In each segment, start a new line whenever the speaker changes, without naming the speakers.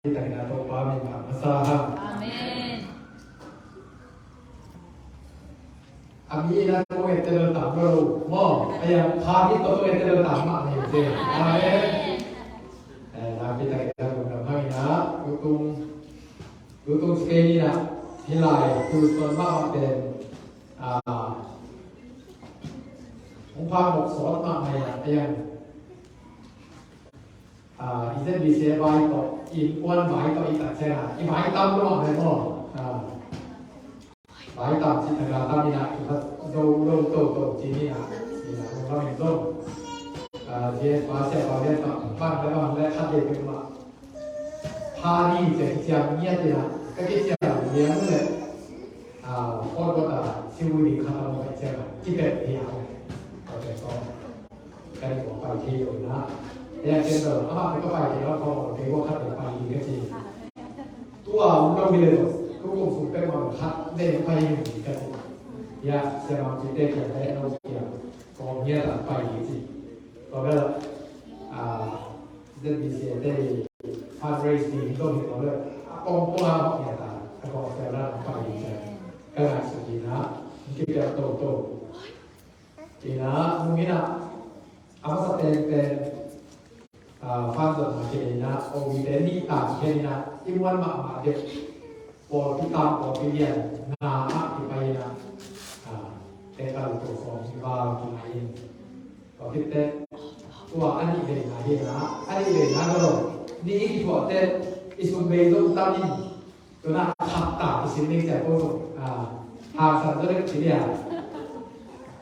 kita kita tahu paham masalah.
Amin.
Ami na ko ete lo tamro mo ayam kami to ete lo tamma ni je. Amin. Na kita kita guna mai na lutung sekali na hilai tuส่วนมากเป็นองค์พระบอกสอนมาไงayamอีเส้นบีเสียใบต่ออีกอ้วนใบต่ออีกตัดเส้นอีใบต่ำก็บอกเลยพ่อใบต่ำจิตตนาต่ำนี่นะคือว่าโตจีนี่นะเราเห็นต้นเรียนมาเสียเราเรียนต่อบ้านแล้วบ้านแล้วคัดเด็กเป็นมาพานี่จะเจียมเงี้ยเลยนะก็เจียมเงี้ยเลยพ่อก็ตัดชิวดีข้าวเราไปเจียมที่เป็ดเหี้ยก็แต่ก็การบอกไปที่อยู่นะyang kedua, apa mereka pakai kalau mereka kat pakai ini sih. Tua orang bila tu, kau super orang kat deh pakai ini kan. Ya, sebab kita kita orang dia, kau dia tak pakai ini sih. Kalau jadi saya fundraising tu kita le, apa apa ya tak, kalau saya pakai ini kan. Kerana sebenarnya kita tahu, kita mungkin apa sahajaฟังส่วนมาเช่นนี้นะโอวีเดนี่ต่างเช่นนี้นะที่ม้วนมาเด็กปอที่ตามปอที่เรียนนาที่ไปนะแต่การตรวจสอบที่ว่าที่ไหนก็คิดแต่ตัวอันนี้เป็นอะไรนะอันนี้เป็นนะก็นี่อีกตัวแต่อิสุเบย์ต้องตั้งนี่ตัวน่ะขับตาที่สิ่งนี้จะพูดหาสัตว์ตัวเล็กที่เดียว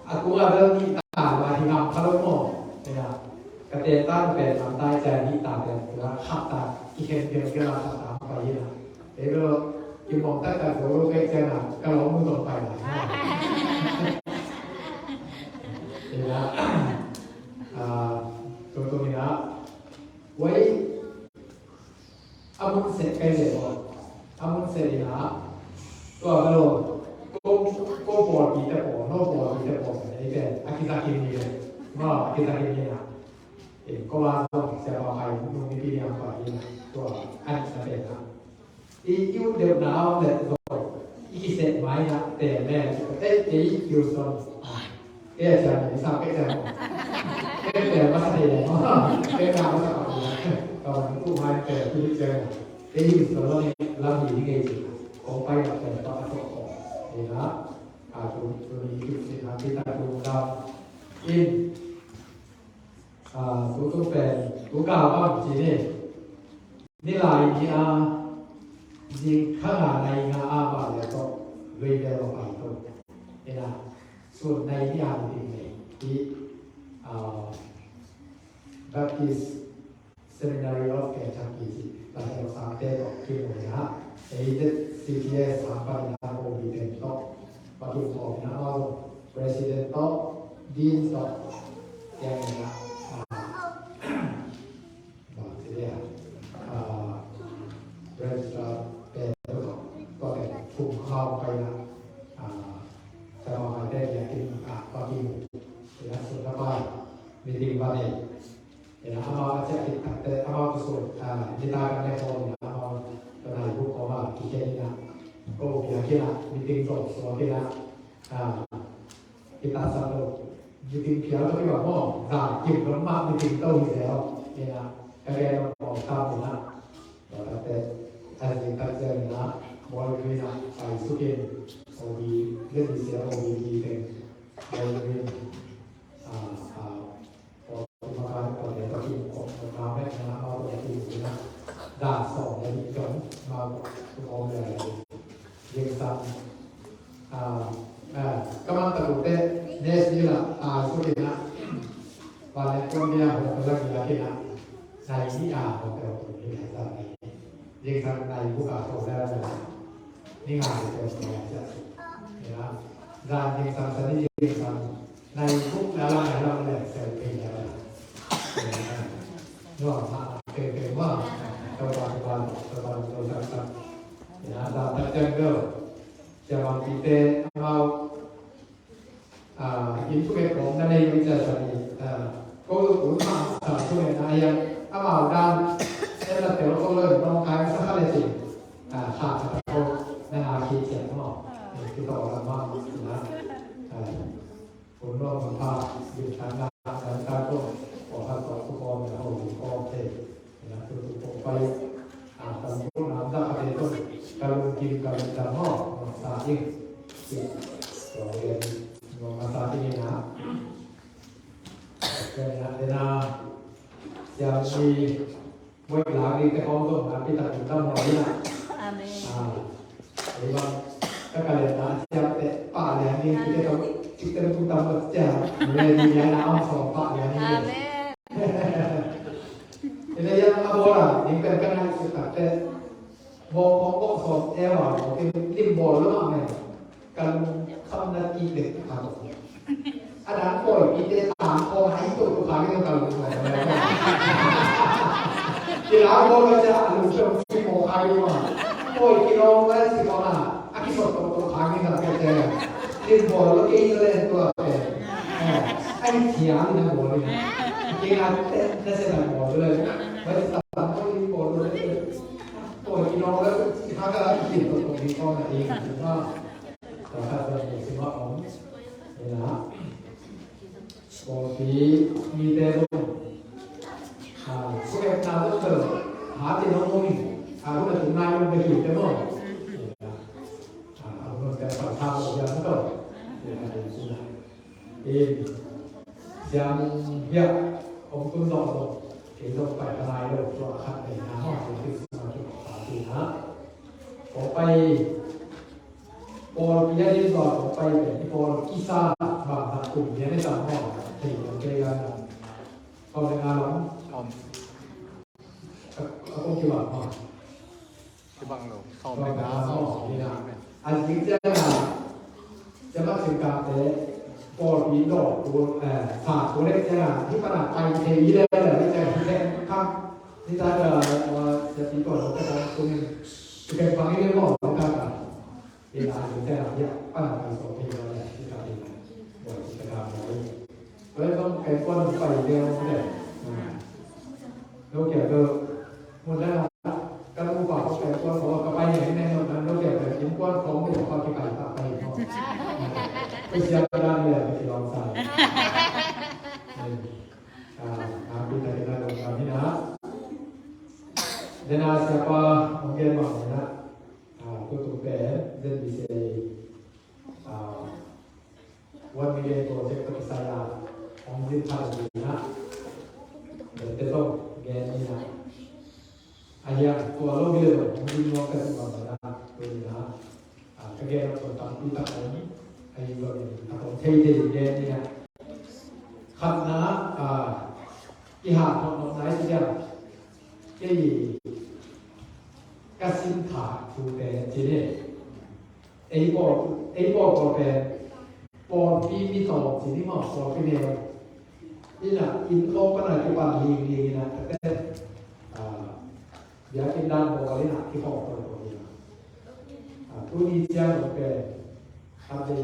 aku ada ni tak lah hilang kalau mau ya ketetanเป็นลำไส้ใจนี่ตาเป็นว่าขับตาอีกเพียงแค่เราตามไปนะเดี๋ยวกินมองตั้งแต่โดนใกล้เจนะก็ล้มมือตรงไปนะนี่นะตัวนี้นะไว้อามุนเสร็จใกล้เลยอามุนเสร็จนะตัวเราก็ปวดปีแต่ปวดโน้ปวดปีแต่ปวดอะไรเป็นอากิซากินี่เลยว่าอากิซากินี่นะก็ว่าต้องเสียไปมุ่งที่ยังไปตัวอันสำเร็จนะอีอยู่เดี๋ยวหนาวแต่ตัวอีเสร็จไหมนะแต่แม่อีอยู่ส่วนแก่จะไม่ทราบแก่จะแก่แต่ว่าเสียแก่ดาวจะเอาตอนผู้ชายแต่ที่เจออยู่ส่วนเราหนีไงจิของไปกับแต่ตอนนั้นก็นี่นะตัวนี้คือสิ่งที่ตาดูเราอินตัวเป็นตัวเก่าก็จีนี่ลายนี้จริงข้างในงาบาแล้วก็เรียนเราไปตัวนี่นะส่วนในที่อ่านจริงที่Baptist Seminary of Kentucky เราจะสามเต้ก็คือหมดนะไอ้เด็ก CTS สามปัญญาโอวีเป็นต่อประตูของนะเรา President ต่อ Dean ต่ออย่างนี้นะเริ่มจะเป็นก็แต่ถูกเข้าไปนะจะมาได้ยังกินก็กินแล้วสุดท้ายมีดิ้งบ้านเองแล้วเราจะติดแต่เราสุดดิตากันในห้องนะเราตอนไหนพวกเขาว่ากี่แค่นี้นะก็เพียงแค่ละมีดิ้งสดสวยแค่ละดิตาสนุกมีดิ้งเพียงแล้วที่แบบว่าด่าหยิบล้มมากมีดิ้งโตอยู่แล้วนี่นะแกเราบอกตามนะแต่อันนี้ตั้งใจนะบอลเวนะไปสุกินโอวีเล่นเสียโอวีดีเต็มบอลเวนพอมาการก่อนเดี๋ยวตะกี้ออกมาแม่นะเอาตัวที่นะด่าสองแล้วมีจนมาตัวองเลยเรียงซ้ำกำลังตะลุเต้เนสนี่แหละสุกินนะวันนี้ตัวเนี้ยผมกำลังอยากกินนะในที่ของแต่ละคนที่ไหนสักไหนเรียกทางในผู้ก่อตัวได้แล้วนี่งานเป็นตัวอย่างจะนะการเรียกทางสันนิษฐานทางในทุกแล้วเราเนี่ยเสร็จเป็นแล้วนึกออกมาเป็นว่าตัวสักนะเราจะเกิดจะวางปีเตเราอินทุเรศของในวิจัยสถิติก็รู้มาช่วยนายอาบ่าวดำเสร็จแล้วเดี๋ยวก็เลยต้องการ ภาอยู่ทางด้านการก็ขอให้ทุกคนเราทุกคนเทนะทุกไปตามผู้นำได้ประเด็นการกินการดำห้อมาสาธิตเราเรียนมาสาธิตนะเป็นนะyang di buat lagi ke orang tu, tapi tak kita mau ni lah.
Amin.
Jadi bang, kalian nak siap pak yang ni kita tu tak baca, ni yang nak orang pak yang ni.
Amin.
Jadi yang apa orang, ni kan nak sekat bong sop ewa, mungkin limbol lah ni, kan nak ikut apa. Ada koi, kita tak koi, itu tu kali kalau kita koi macam alusam si mau kali mana, koi kita orang si mana, aku sot kali kalau kita limbol lagi itu tu apa, ini tiang ni boleh, kita nasi nak boleh, macam tak boleh limbol lagi, koi kita orang si mana kita tu kita nak ini, kita tak semua orang, ya. Kopi mite tu, suka nak tu hati orang ni, aku nak tunai orang begitu tu, aku nak dapat tahu yang tu, yang ya, orang tu tu, kitaไปทนายเราตัวขัดในห้องที่สมาชิกสาธิตนะพอไปพอพิจารณาต่อไปเป็นพอกิซ่าบางกลุ่มยังไม่สามารถที่จะเจอกันเอาในงานหลังเอาคงคิดว่า
ที่บังเราเข้า
เรา
ไป
ใน
งาง
าน
น
หลังนี่นะอันนี้จะมาถึงการเตะพอปีดอกตัวฝากตัวเล็กจะที่ขนาดไปเทวีได้เลยไม่ใช่แค่ข้างนี่ถ้าจะปีก่อนเราจะทำตัวนึงจะเป็นฟังให้เรื่องของการเวลาหรือแต่ละอย่างป้าการสอนเพลงเราเนี่ยที่ทำเองบ่อยจะทำไว้แล้วต้องแข่งก้อนไปเร็วเนี่ยแล้วแกก็หมดแล้วก็ต้องฝากเขาแข่งก้อนเขาก็ไปอย่างแน่นอนนั้นแล้วแกแต่ชิ้นก้อนของไม่ของเขาที่ไปตัดไปเนาะไม่เสียก็ได้เลยไม่ลองใส่kita kita lakukan ini nak dan siapa mungkin mahu nak tutup dan bisa 1 million project untuk saya mungkin harus nak dan tetap gen ini nak ayah kalau bila mungkin mau ke tempat mana boleh nak kerja tentang kita ini ayah boleh atau tiada gen ini nak karenaที่หาดของนายที่ยังที่กสินขาดูแต่จีเน่ไอ้บอกก็เป็นปอปีมีสองจีนี่หมอสองเป็นเดียวนี่นะอินโลกปัจจุบันลีนะแต่เดี๋ยวกินด้านบอกเลยนะที่บอกตัวนี้นะตัวนี้เจ้าก็เป็นทำได้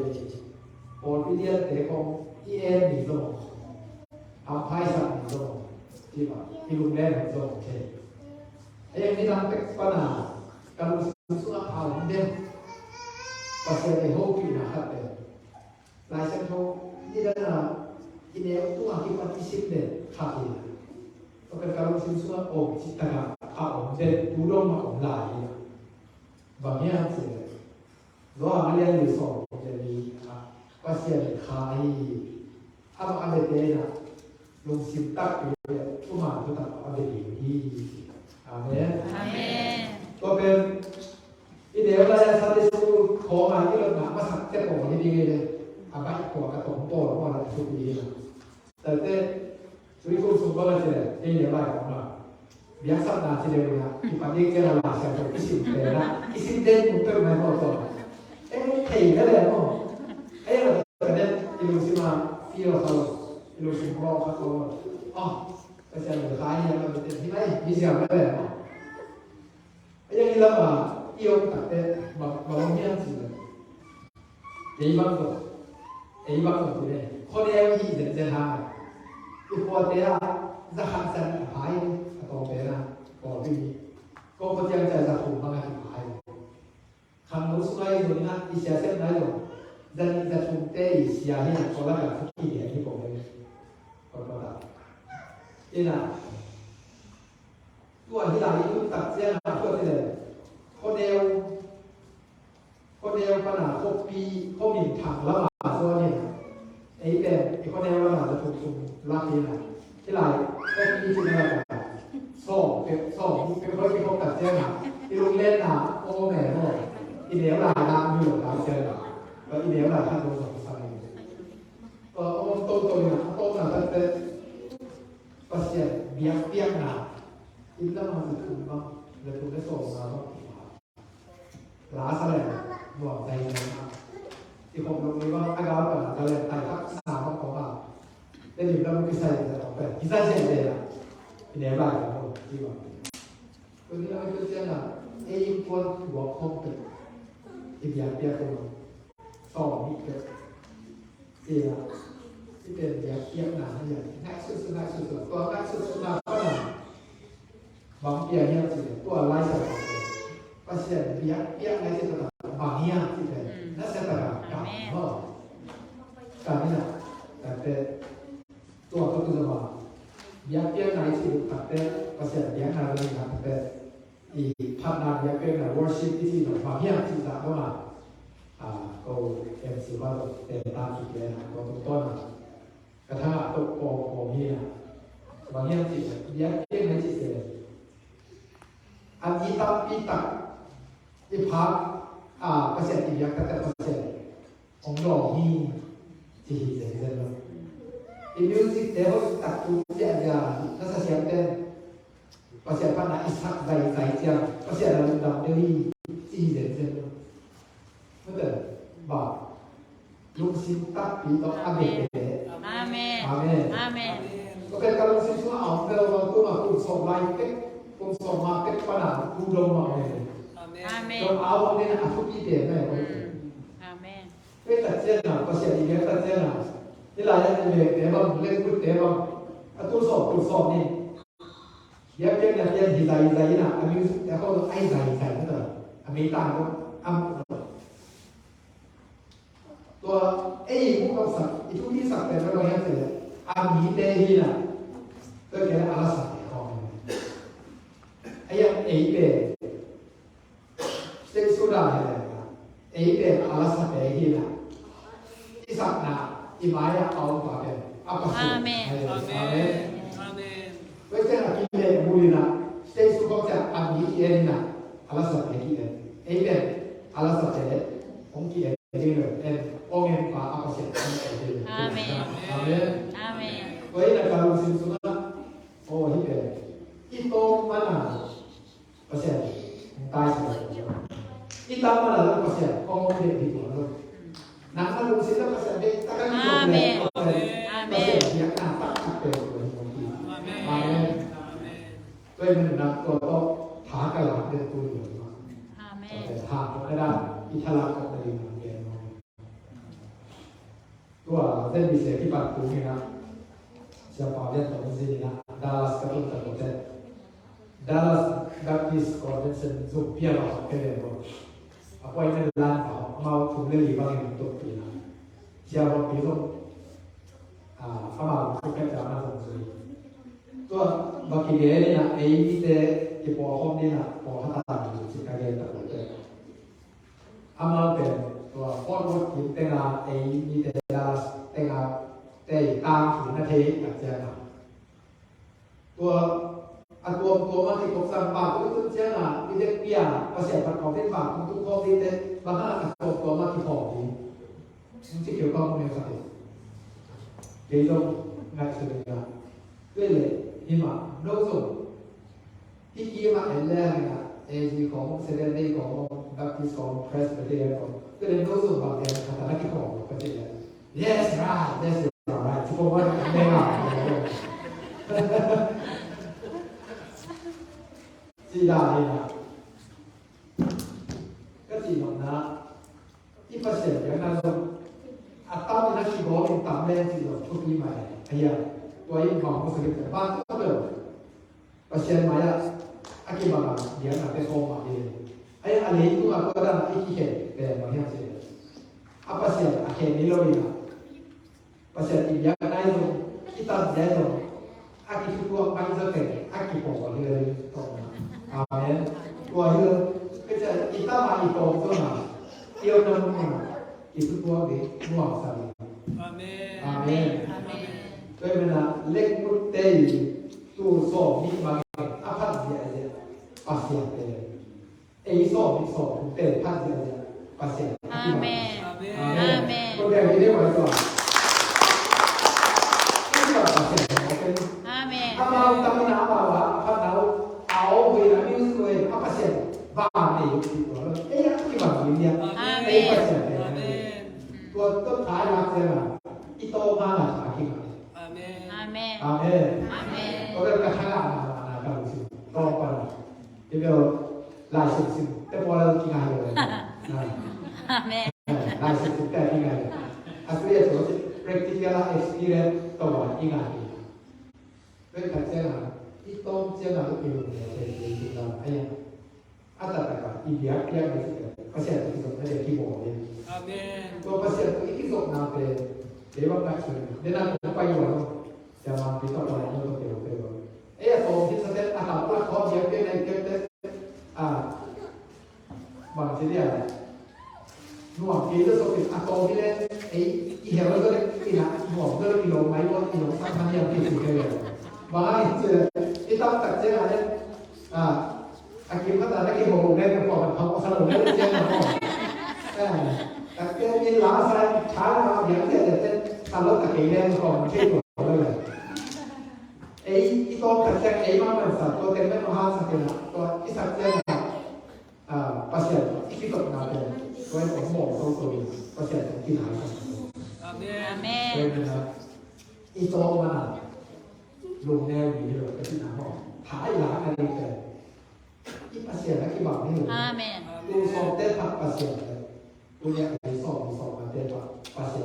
ปอปีเดียวแต่ของที่เอ็นมีสมองทำไพ่สั่งมีสมองที่ว่าที่ลุงแดงของโซนเทไอ้ยังนี่ทำเป็นปัญหาการสู้กับเขาเด่นก็เสียในห้องที่นะครับเด่นหลายเส้นทางที่ด้านที่เดียวตัวที่ปฏิเสธเด่นขาดเลยก็เป็นการสู้กับองค์จิตตนาเขาเด่นดูร่มมาของหลายบางอย่างเสียระหว่างเรียนอยู่สองจะมีก็เสียในคายถ้าเราอะไรเด่นนะลงสิบตักอยู่ทุกมาทุกตักเอาไปดีที่อาเมนก็เป็นอีเดียวเราจะทำในสูตรของมาที่เราหนามาสักเจ้าของที่ดีเลยอาบัติของกระตุ้นโตเพราะเราทุกปีนะแต่เต้สุริคุณสุภาพเจ้าเองอย่างไรของเราเบี้ยสัปดาห์ที่เดียวนะที่ปฏิเสธเราเสียจากอิสิเดนะอิสิเดนมุตเตอร์ไม่พอตัวเอ๊ะเที่ยวเลยมั้งเอ๊ะเราเนี่ยอิลุสิมาฟิโลเขาอิลุสิมาบอกเขาอ๋อก็จะเหลือขายยังเราเป็นที่ไหนมีเสียงไม่ได้หรอไอ้ยังนี้เราเอี่ยวตัดแต่บางอย่างสิเลยไอ้บางตัวที่เนี่ยคนเดียวที่จะทำคือพอเตะจะหันสันหายต่อไปนะก่อนที่ก็คนยังจะถูกบางอย่างหายคำรู้สึกไอ้ตัวนี้นะที่เสียเส้นไหนหรอจะถูกเตะเสียให้คนละแบบที่เดียวที่ นี่นะตัวที่หลายยุคตัดเสี้ยนมาตัวที่เลยคนเดียวขนาด6 ปีเขาหมิ่นถังละหมาดตัวนี่ไอ้แบบไอ้คนเดียวละหมาดจะถูกสุ่มลากนี่นะที่หลายก็มีจินตนาการเป็นคนที่เขาตัดเสี้ยนมาที่ลุงเล่นนะโอ้แม่โอ้อีเดียวหลายน้ำอยู่หลายเจอแล้วอีเดียวหลายท่านโดนสงสัยต้นนะแต่pasien biak na illa masukuma le tu le so na lo la sa le bo dai na ti ko lo ni ba aga ba na ka le tai ka sa ba ko ba le ni ba mo ki sai da ba ki sa sai de la ni ba ka ko ti ba ko ni la ko ti na e ko wo ko pe ti biak ko so ni ke ti laที่เป็นอย่างหนาอย่างนักศึกษาตัวนักศึกษาก็นะบางอย่างเนี่ยสิตัวไล่สกัดก็เสียเบี้ยไล่สกัดบางอย่างที่เป็นนักสกัดกับก็การนี้นะแต่เป็นตัวก็คือว่าเบี้ยไล่สกัดเป็นก็เสียเบี้ยไล่สกัดเป็นอีพัฒนาเบี้ยเป็น worship ที่บางอย่างที่จะเข้ามาก็เอ็มซีว่าเป็นตามจุดเลยนะก็ต้นต้นกระทั่งตกโปนี่นะบางอย่างจิตยัดเยียดในจิตเลยอันนี้ตั้งปีตักที่พักเกษตรยักษ์แต่เกษตรของดอกนี่ที่เห็นเลยนะอิมิวสิกเดี๋ยวตักตัวเสียยาแล้วเสียเป็นเกษตรพันธุ์อิสระใจเจียงเกษตรระดับเดียวที่เห็นเลยเมื่อเดิมบอกลูกศิษย์ตักปีต้องอาเมนAmen. Oke, kalau siswa ambil waktu aku soal pun market pada budong Amen. Kalau awal ni aku ide ni. Amen. Kita cina, pasal dia kita cina. Ila yang ni dewan lekut dewan. Atu soal ni. Dia hidai na. Kami aku ai hidai tu. Kami tahu am. ตัวผู้กำกับituที่สักแต่ไม่รู้ยังไงอามีเดฮีนะก็แค่อาลาสักของยังเบสเตสุดาเนี่ยเบอาลาสักเดฮีนะที่สักนะอิมายาเอาไปเป็นอาปัสสุอาเมนเวสเซนกิเลบุลีนะสเตสุก็จะอามีเอรินะอาลาสักเดฮีเบอาลาสักเดองค์เอOngen pa apa sih? Amin. Kau ini kalau sinsulah, oh ini itu mana? Pasal, entah siapa. Itu mana pasal? Kau mau di mana? Nak kalau sinsulah pasal kita kan itu pasal dia kan tak ada. Amin. Kau ini nak kau thả cái lạc lên tôi được mà. Thả cái đó, ít thả lạc cái này. Tua dan bisa kita punya siapa yang tahu sini na Dallas kalau tak tahu Dallas Baptist Convention Zopia lah keren apa ini lan mau tulis bang yang untuk ini siapa itu apa bukan zaman sendiri tua bagi dia ni na ini di bawah ni na bawah tanah itu jika dia tak tahu amal ben tua forward kita tengah ini tengah tangถึงนาทีแบบเจ้าหน้าตัวมันที่กบสังปากตัวเจ้าหน้าที่เด็กเปียกระแสปัดของเป็นปากของทุกคนที่เด็กบางครั้งตัวมันที่หอบนี้มันจะเกี่ยวกับอะไรสักอย่างเดี๋ยวง่ายสุดเลยนะด้วยเลยหิมะโน้ตส่งที่ยี่มาเอ็นแรกนะจีของเซเลนด์ของบัพติสของเพรสเบเทียนของก็เลยโน้ตส่งบางอย่างคาถานักของก็จะ Yes, right. That's right. Cuba buat memang. Tidak ini. Ketika ini pasien yang nanti atau kita kibau yang tambah itu cukup mana? Ayah, tua ini kamu sedikit bantu betul. Pasien maya akibat dia nanti koma dia. Ayah alih itu aku ada ikhlas dari mana sih? Apa sih akhirnya lo ini? Pasal dia kan itu kita jadi Aki tutua manzote, aki po le to. Amen. Tua le keja kita mai to to na. Iyo to na. Itu tua de nuang sa.
Amen.
Amen. Tôi mình là lệnh một tê tu sổ mi mà áp phát gì vậy? Phát hiện tê. Ấy sổ mi sổ cũng tê phát gì vậy? Phát hiện.
Amen.
Amen. Tôi đang đi vào đó. Cái đó phát hiện là cái.
Amen.
ถ้าเราทำน้ำมาว่าถ้าเราเอาเวลาที่สวยเอาเปอร์เซ็นต์บ้านนี่ที่ตัวเราเอ๊ะที่บ้านนี่เนี่ยเอ๊ะเปอร์เซ็นต์เนี่ยตัวต้นท้ายรักใช่ไหมอีโตมาหลังจากที่ไหน
Amen.
Amen.
Amen.
Amen.
Có cái khả năng là cầm sự to qua thì bây giờ lại sự cái qua là kinh ngày rồi
Amen.
lại sự cái kinh ngày asli itu practical experience tahu ingat ini kan saya itu saya nak ilmu saya kita ayah ada apa dia pasien itu ada keyboard
Amen.
tu pasien itu nanti dia bukan dia nak apa yang jangan kita pada itu betul. Tu kita sedang ada pula kau dia naik kita bang dia nuang kita soal atau dia iya betul kita nuang betul kita mai buat kita sama yang kita kerja. Bahaya kita tak jangan ada akibat ada kita boleh kita kalau kalau boleh jangan tapi ini lasa cara yang dia ada kalau tak kira kalau kita boleh itu kerja memang satu tempat mahal sekali tu isap jangan pasien itu nak Tôi cũng một câu tuổi có thể là kinh hải
Amen.
Nên là ý tô mà là dùng neo gì được cái kinh hải họ thải lá này đi kể ít bác sĩ là cái bằng này
Amen.
tôi so tết thật bác sĩ tôi nhận thấy so mà tết thật bác sĩ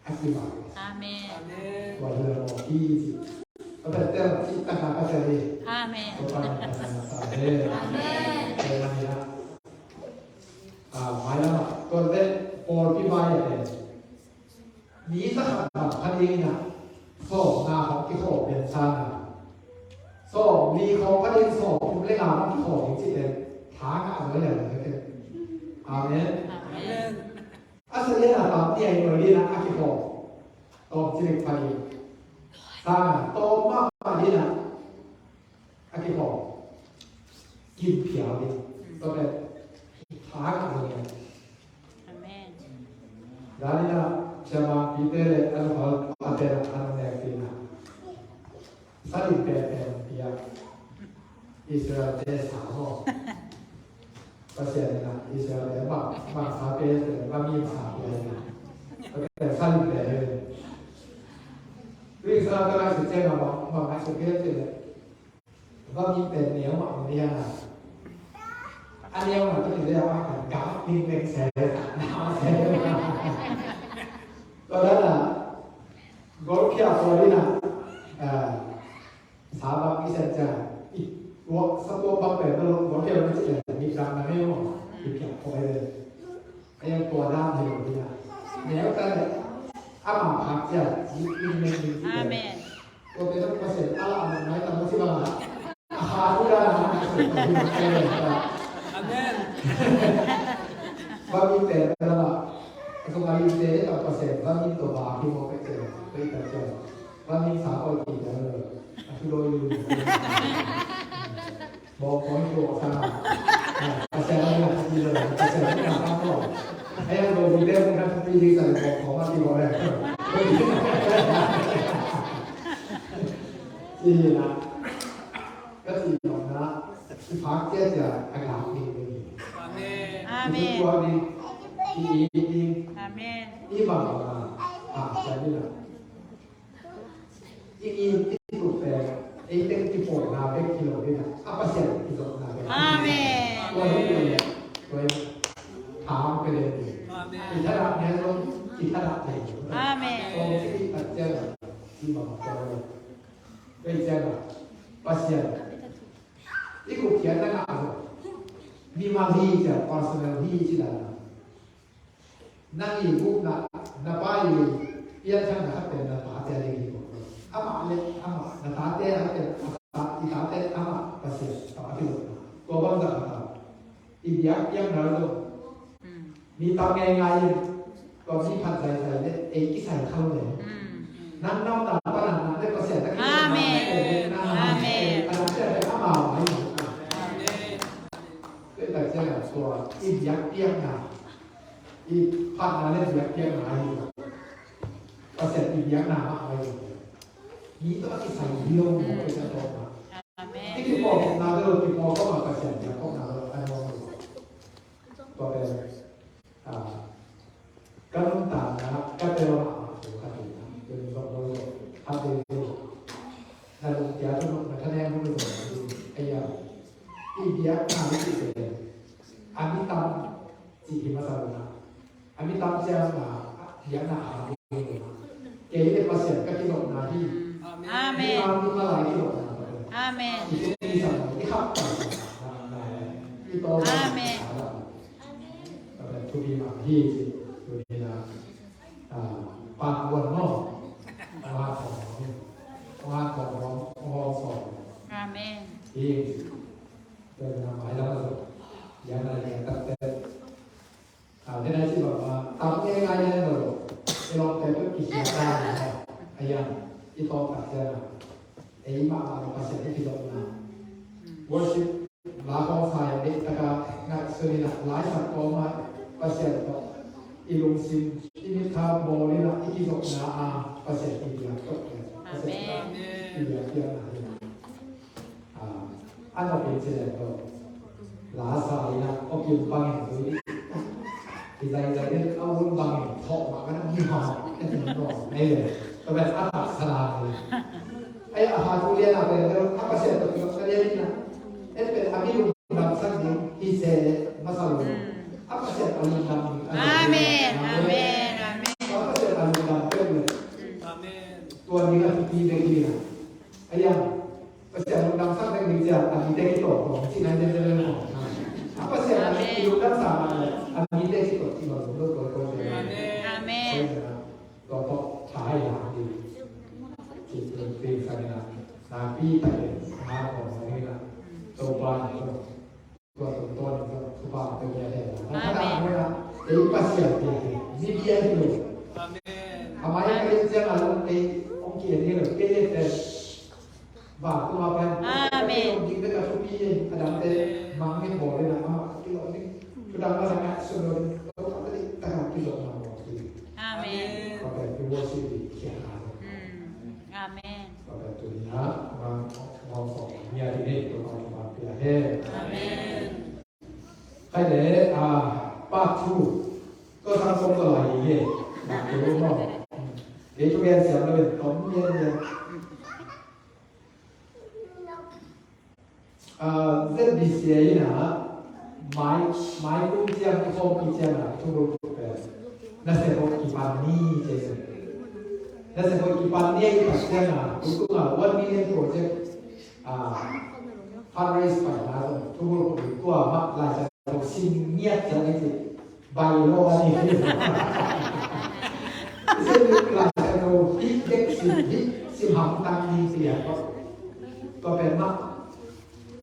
anh cái bằng
Amen.
Amen.
gọi là một khi gì có thể tên là ít tăng bác sĩ đi
Amen.
tôi phải là Amen đây là gì đó mai đó tôi sẽ bỏ cái vai này nghĩ ra là cái gì nè số nào học cái khổ biến sang nè sốมีของประเด็นsốผมเรียกว่าที่ขอจริงๆเลยท้ากันเลยเลยอาเมน
Amen.
อาศัยเนี่ยตอนเนี่ยหน่วยนี้นะอาคิโกตอนจิตไปสร้างตอนมากกว่านี้นะอาคิโกกินเผียวดิก็เป็นท้ากันเลย
Amen.
Dalila siapa kita anu hal ada anu nektina. Saling pepen dia. Israel desa ho. Pasien na Israel ba sape ba mi ba dia. Oke saling pepen. Israel kalau sejak ba masuk dia tu. Ba mi pen ni awak dia na. Anh em mà tôi thấy là cả pin đèn xe nào xe đó là gỗ kia rồi đi nào sáu ba cái xe chả gỗ sắp gỗ ba bể nó gỗ kia nó chỉ là bị làm là mấy không bị kẹt khỏi rồi anh em tua đam thì rồi đi nào nếu ta lại áp mà học chả chỉ pin đèn thì
Amen.
tôi thấy nó có thể áp mà nói là nó chỉ bằng cũng ra là nó sẽ có một cái
Amen.
Bagi adalah kembali teh apa sih? Bagi tu bagi mau kerja, kerja. Bagi siapa kita? Aku dulu. Bawa konco sana. Pasal mana sih tu? Pasal mana kamu? Ayah dulu dia bukan pilih saya bawa mati boleh. Iya. Kasi yung na ipakya siya agak ini.
Amen.
Itu
Amen.
ini
Amen.
iba jadi lah. Ini itu itu tipo na kilo ni apa sih itu na.
Amen.
Kau thám cái này. Kita nak ni tu kita nak ni.
Amen.
Kau kita jaga iba kau. Kau jaga pasien. Iku kian nak apa? Mimali je, personality je lah. Nanti bukan, napai ia jangan hati nak hati lagi. ama le ama natate ate itate ama pasti apa itu kau bangga apa idiak yang laluมีตอนไงไงก็ที่ผัดใส่เนี่ยเองที่ใส่เข้าเลยนั่งนอกตาปนังนั้นได้ประเสริฐตะกี้อาเมนอาเมนอันนั้นจะเป็นข้าวเมาไหมก็แต่เจ้าตัวอียักษ์เตี้ยงหนาอีผัดนั้นเนี่ยยักษ์เตี้ยงหนาอยู่ประเสริฐอียักษ์หนามากเลยนี่ต้องที่ใส่เยี่ยวหมูไปจะโตมาที่ที่บอกนาเดอร์ที่บอกก็มาประเสริฐยักษ์ก็นาเดอร์อันนั้นตัวเป็นก็ต่างนะครับก็เป็นว่าสุขภาพเป็นสมบูรณ์ทำดีๆนั่นเดี๋ยวทุกคนคะแนนผู้บริหารไอ้ยาอีเดียทำที่สุดเลยอันนี้ตามจีฮิมาซาลุนะอันนี้ตามเจ้าหน้าเดียนาอาเกี่ยวกับภาษาก็ที่บอกนาที่อาเมนที่มาหลายที่บอกนาอาเมนที่ที่สั่งที่ขับที่โตอาเมนแต่ทุกทีมาที่ดูดีนะปากวนนอกว่าของสองอาเมนที่เป็นนามหมายแล้วอย่างไรอย่างแต่ที่ไหนที่บอกว่าทำง่ายๆเนี่ยเราลองแต่ก็กิจการไอ้ยังที่โตกับเจ้าไอ้มาภาษาที่พิจารณา worship ลาของฝ่ายเด็กตะการนักสื่อหลายสัตว์โตมาภาษาต่อilungsin ini kabo ni nak ikut na pasal dia kok amen dia dia ana pece to la sa ina okyu bang tu dai dai awun bang thok ma kan ni ha kan ni no ai le to ba sa sala ni ai aha tu lia na pe apa pasal to ko sa lia ni na et pe amilu dam sa ni hi se masalu apa pasal amilu dam amen amen amen apa pasal amilu dam pe amen tuan ni kan pi de ni na ai yang pasal amilu dam sa de ni ja ami de ki to ko si na de de no apa pasal amilu dam sa ami de ki to ki no lo ko amen amen to to thai ya di ki pe sa ni na na pi ta de ma ko ni na to baตัวตัวนี่ก็คือว่าเป็นยังไงนะถ้าเราไม่ละเดี๋ยวปัสสาวะนี่เบี้ยที่เลยทำไมไม่เชื่อเราในองค์เกียรตินี่เลยเบี้ยแต่บาปตัวเป็นองค์จริงก็จะทุบพี่ขนาดแต่มังไม่บอกเลยนะว่าที่เรานี่คือดังมาสักการสุดเลยเราต้องไปตั้งที่เรามาบอกที่อาเมนก็เป็นที่ว่าสิ่งที่เขียนอาเมนก็เป็นตัวนี้นะเราสอนมีอะไรนี่ตัวเราทำเพื่อให้อาเมนใครเนี่ยป้าชูก็ทำสมกับอะไรอย่างเงี้ยนะรู้มั้งเดี๋ยวช่วยเสียงเราเป็นต้นเย็นเนี่ยเส้นดีเซียนะไม้กุ้งเจียงที่เขาพิจารณาทุกคนเป็นนั่นแสดงว่ากี่ปันนี่เจสันนั่นแสดงว่ากี่ปันนี่พิจารณาทุกคนวันนี้เนี่ยโปรเจกต์fundraise ไปนะทุกคนตัวมักหลายจะสิ่งเงียบจะไม่ติดใบโลนี่ซึ่งหลายจะดูที่เด็กสิ่งหำตังมีเสียก็เป็นมัก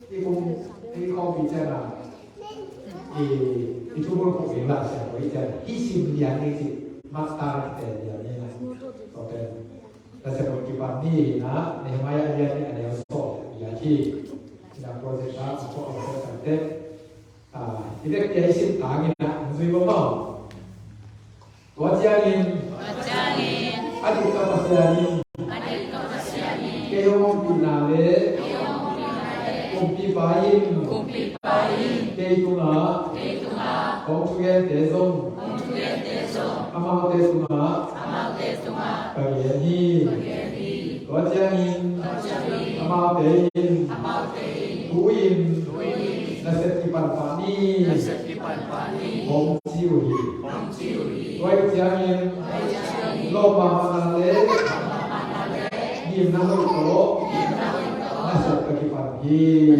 ที่ผมที่เขาพิจารณาที่ทุกคนผมเองหลายจะพิจารณาที่สิ่งอย่างนี้สิมักตาแต่อย่างนี้นะก็เป็นแต่สำหรับกี่ปันนี่นะในมายาเรียนนี่อันเดียวสอบอย่างที่yang proses apa proses nanti, kita kiai sim tangan nak mesti apa? Wajangin, adik kapasianin, keong pinale, kumpi bayin, keitunga, kongsugen desong, amal desunga, bagian ni, wajangin, amal dein. Tuin, nasib kipan pani, hong ciui, wai ciangin, lomba manale, nim nahu ko, nasib kipan hi,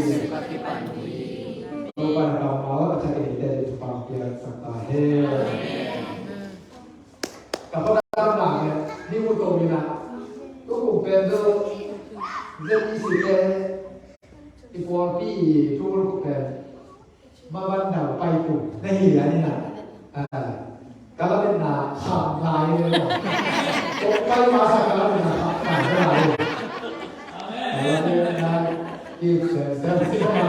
lomba kamal, cari dari Jepang biar serta he. Kalau dalam nangnya, ni mutu mina, tu kumpul tu มาวันดาวไปปุ่นในเหลือนี่นะกาลเป็นนาขับลายเลยจบไปมาสักกาลเป็นนาขับลายเลยกาลเป็นนาที่เสือเสือที่มา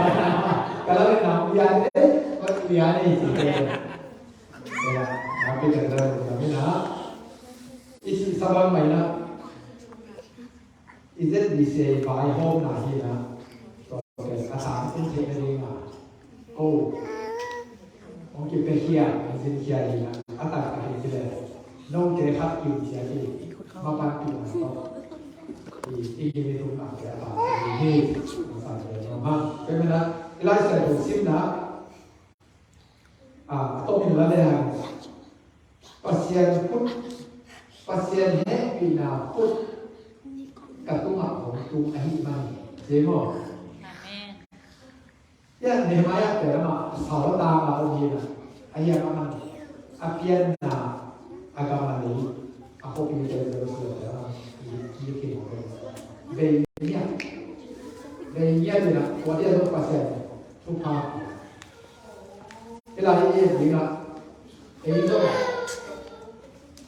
กาลเป็นนาวิญญาณเนี่ยก็วิญญาณนี่สิเองเนี่ยนับเป็นเรื่องแบบนี้นะอีกสักวันไหมนะอีกเรื่องดีเซลไปห้องไหนนะก็เป็นอาสาเป็นเทคนิคมาโอ้ผมคิดเป็นเคียร์เป็นสินเคียร์ดีนะอาตาเป็นที่เลยน้องเจคับกินเสียที่มาปั้นกินมาก็อีกมีทุกอย่างแก่ตาที่มาใส่เลยมาเป็นไงนะไล่ใส่ถุงซิมนะต้องมีแล้วเนี่ยpasien pun pasien happy na pun katumaของahi mani jemo
amen
ya nehmaya terama sawada ma ogina ayya man apian na agama ni ako pinite terus terus ini Benya ni nak wadia tu pasien tupa ila ini dia ini tu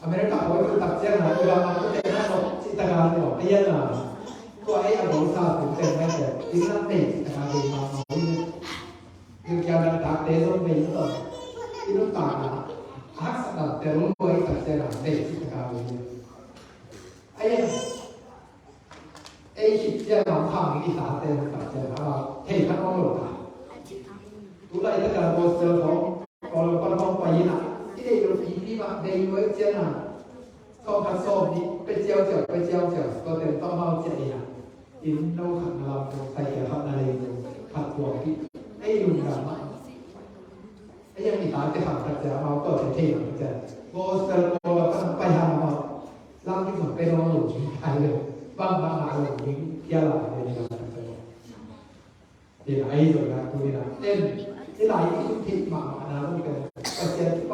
Amerika awak tu tak jangan agama tu tengah tu cita kali tu ayah na tu ayah agama sah tu tengah tu ini nanti cita kali mana ini yang kita tak tahu tu ini tu ini tak hak sedar terus tu ayah tak jangan nanti cita kali ayahคิดจะนำทางอีสานเต็มตัดเจอว่าเทขันน้องหลงทุกรายถ้าเกิดโบสเตอร์ของกอลปนมไปนะที่ได้ดูทีนี้มาได้เวอร์เจน่ะก็พันโซ่นี้ไปเจียวเจียวก็เต็มต้องเมาเจียอินโนขันเราใส่แก่ขันอะไรขัดตัวที่ไอ้ลุงดำไอ้ยังอีสานจะขัดตัดเจอมาก็เป็นเทขันเจอโบสเตอร์โบก็ไปทำมาล่างที่สุดไปลองหลุมไทยเลยบางอะไรนี้ยาลาเนี่ยนะที่ไหนตัวนะตัวนี้นะเต้นที่ไหนที่ทิศมานะต้องเป็นปัจจัยไป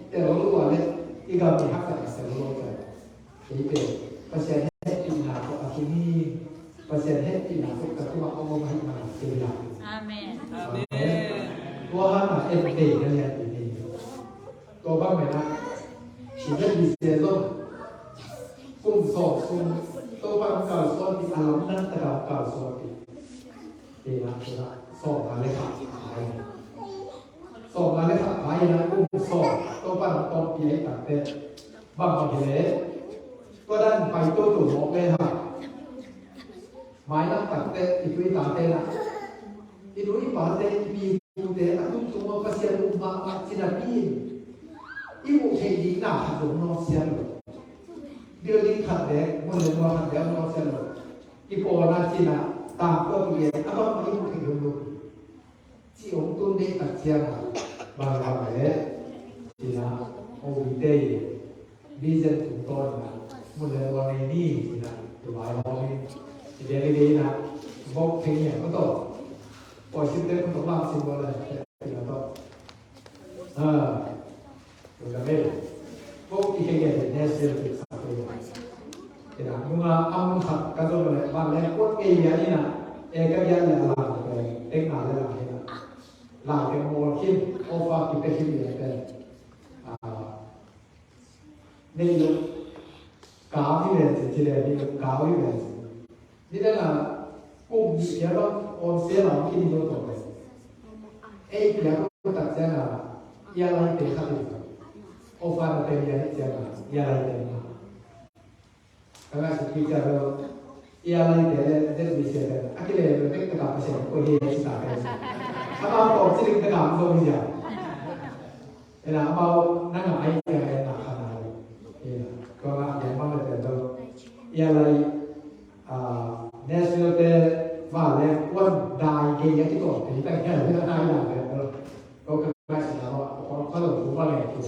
แต่เรารู้ว่าเนี่ยที่เรามีฮักแต่เรารู้แต่ที่เป็นปัจจัยให้ปีนาก็อาชีนี้ปัจจัยให้ปีนาก็กระตุ้นเอามาให้มาเป็นหลัก
อาเมน
ตัวห้ามาเอ็นเตนั่นแหละนี่ตัวบ้างไหมนะชีวิตดีเซลกุ้งสอบกุ้งตัวบางเก่าส่วนที่อารมณ์นั้นแต่เก่าส่วนที่นะสอบมาเลยค่ะสอบมาเลยค่ะไปนะกุ้งสอบตัวบางตอนปีให้ตัดเต้บางคนเลยก็ดันไปตัวหมอกเลยค่ะหมายนักตัดเต้อีกวิตาเต้นะอีรู้อีปาเต้มีกูเต้นะตุ้มตุ้มมาเสียลุมาสินาปีอีบุเฮดีน่าหัดหลงนอนเสียเลยเดี๋ยวนี้ขัดแย้งมันเลยว่าขัดแย้งเราเสนออีโปนาจีน่ะตามก็เปลี่ยนอะไรไม่รู้ถึงรู้ที่องค์ตุนได้ตัดเชียงบางวันเลยจีน่ะโอ้ยเต้ดีเจนถึงต้นนะมันเลยว่าในนี่จีน่ะตัวไอ้ห้องนี้เดี๋ยวนี้นะบอกเพลงเนี่ยก็ต้องปล่อยสิ่งเด็กก็ต้องรับสิ่งอะไรจีน่ะต้องตัวกันไม่พวกที่เก่งๆเนี่ยเสียถึงสักตัวเห็นไหมมึงเอามึงขัดกันตัวเลยบางแรงพวกเกี่ยนี่นะก็ยันเลยหลังเลยเอ็งหนาเลยหลังนี่นะหลังเป็นโมคิดโอฟากิเป็นคิดเลยเป็นนี่ลูกกาวที่เป็นสิ่งที่เรียนนี่กาวที่เป็นนี่นั่นน่ะกุ้งเสียแล้วโอนเสียหลังกินตัวตัวเลยเอ็งเดี๋ยวก็ตัดเส้นน่ะยาอะไรเป็นขั้นตอนโอฟาเป็นยาที่เจ้ายาอะไรเป็นkarena bicara ia lain dia bisa akhirnya mereka tegak pasal kau dia kita kan apa kau sering tegak kau bisa ina mau nang ai yang nak kana ina kau nak yang mana tu ia lain national day ว่าแล้วว่าได้เกี่ยที่ก่อนที่แต่แค่เรื่องได้อย่างเดียวก็คือไม่ใช่แล้วเขาหลงรู้ว่าอะไรคือ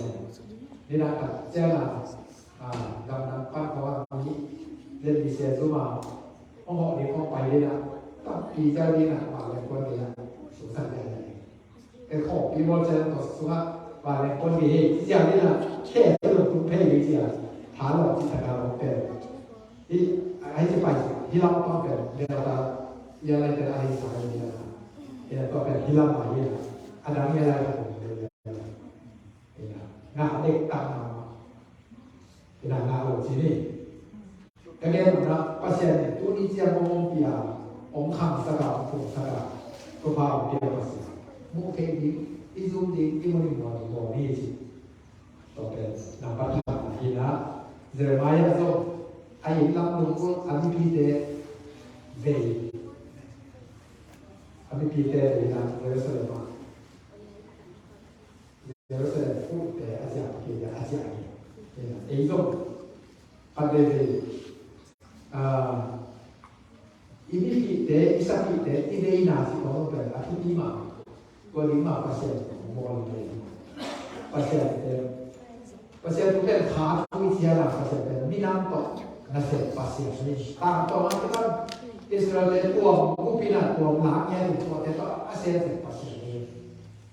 นี่นะครับเจ้าดำน้ำปั้นเขาว่าตอนนี้เรียนดีเซลรู้มาห้องหอนี้ห้องไปเลยนะตั้งปีเจ้านี้นะว่าอะไรคนนี้นะสุขสันต์อะไรแต่ขอปีโมเจนต่อสุขว่าอะไรคนนี้ที่เจ้านี้นะแค่ที่เราคุณเพ่งเสียฐานหลอกที่ทางการเราเป็นที่ให้จะไปที่เราต้องเป็นเรื่องอะไรอะไรเป็นอะไรสายนี้นะเนี่ยก็เป็นที่เราหมายนะอันนั้น 당해야 되고 나 넥딱 그냥 나고 지니 그게 나 빠시에 또 이제 몸이야 엄강사가 부사가 또 바로 비어봤어 뭐 걔이 이좀이 이모니 뭐 니지 또그 나빠다 이나 제레마야서 아이 남는 아비피데 베이 아비피데 이나 예루살렘 예루살렘 후대 아시아계 아시아계 이좀 반대데 ini kita isa kita tidak inasi kalau berarti lima pasien mau pasien itu kan hard itu siapa pasien minang toh nasi pasien ini tanpa kita Israel itu pindah naknya itu pasien ini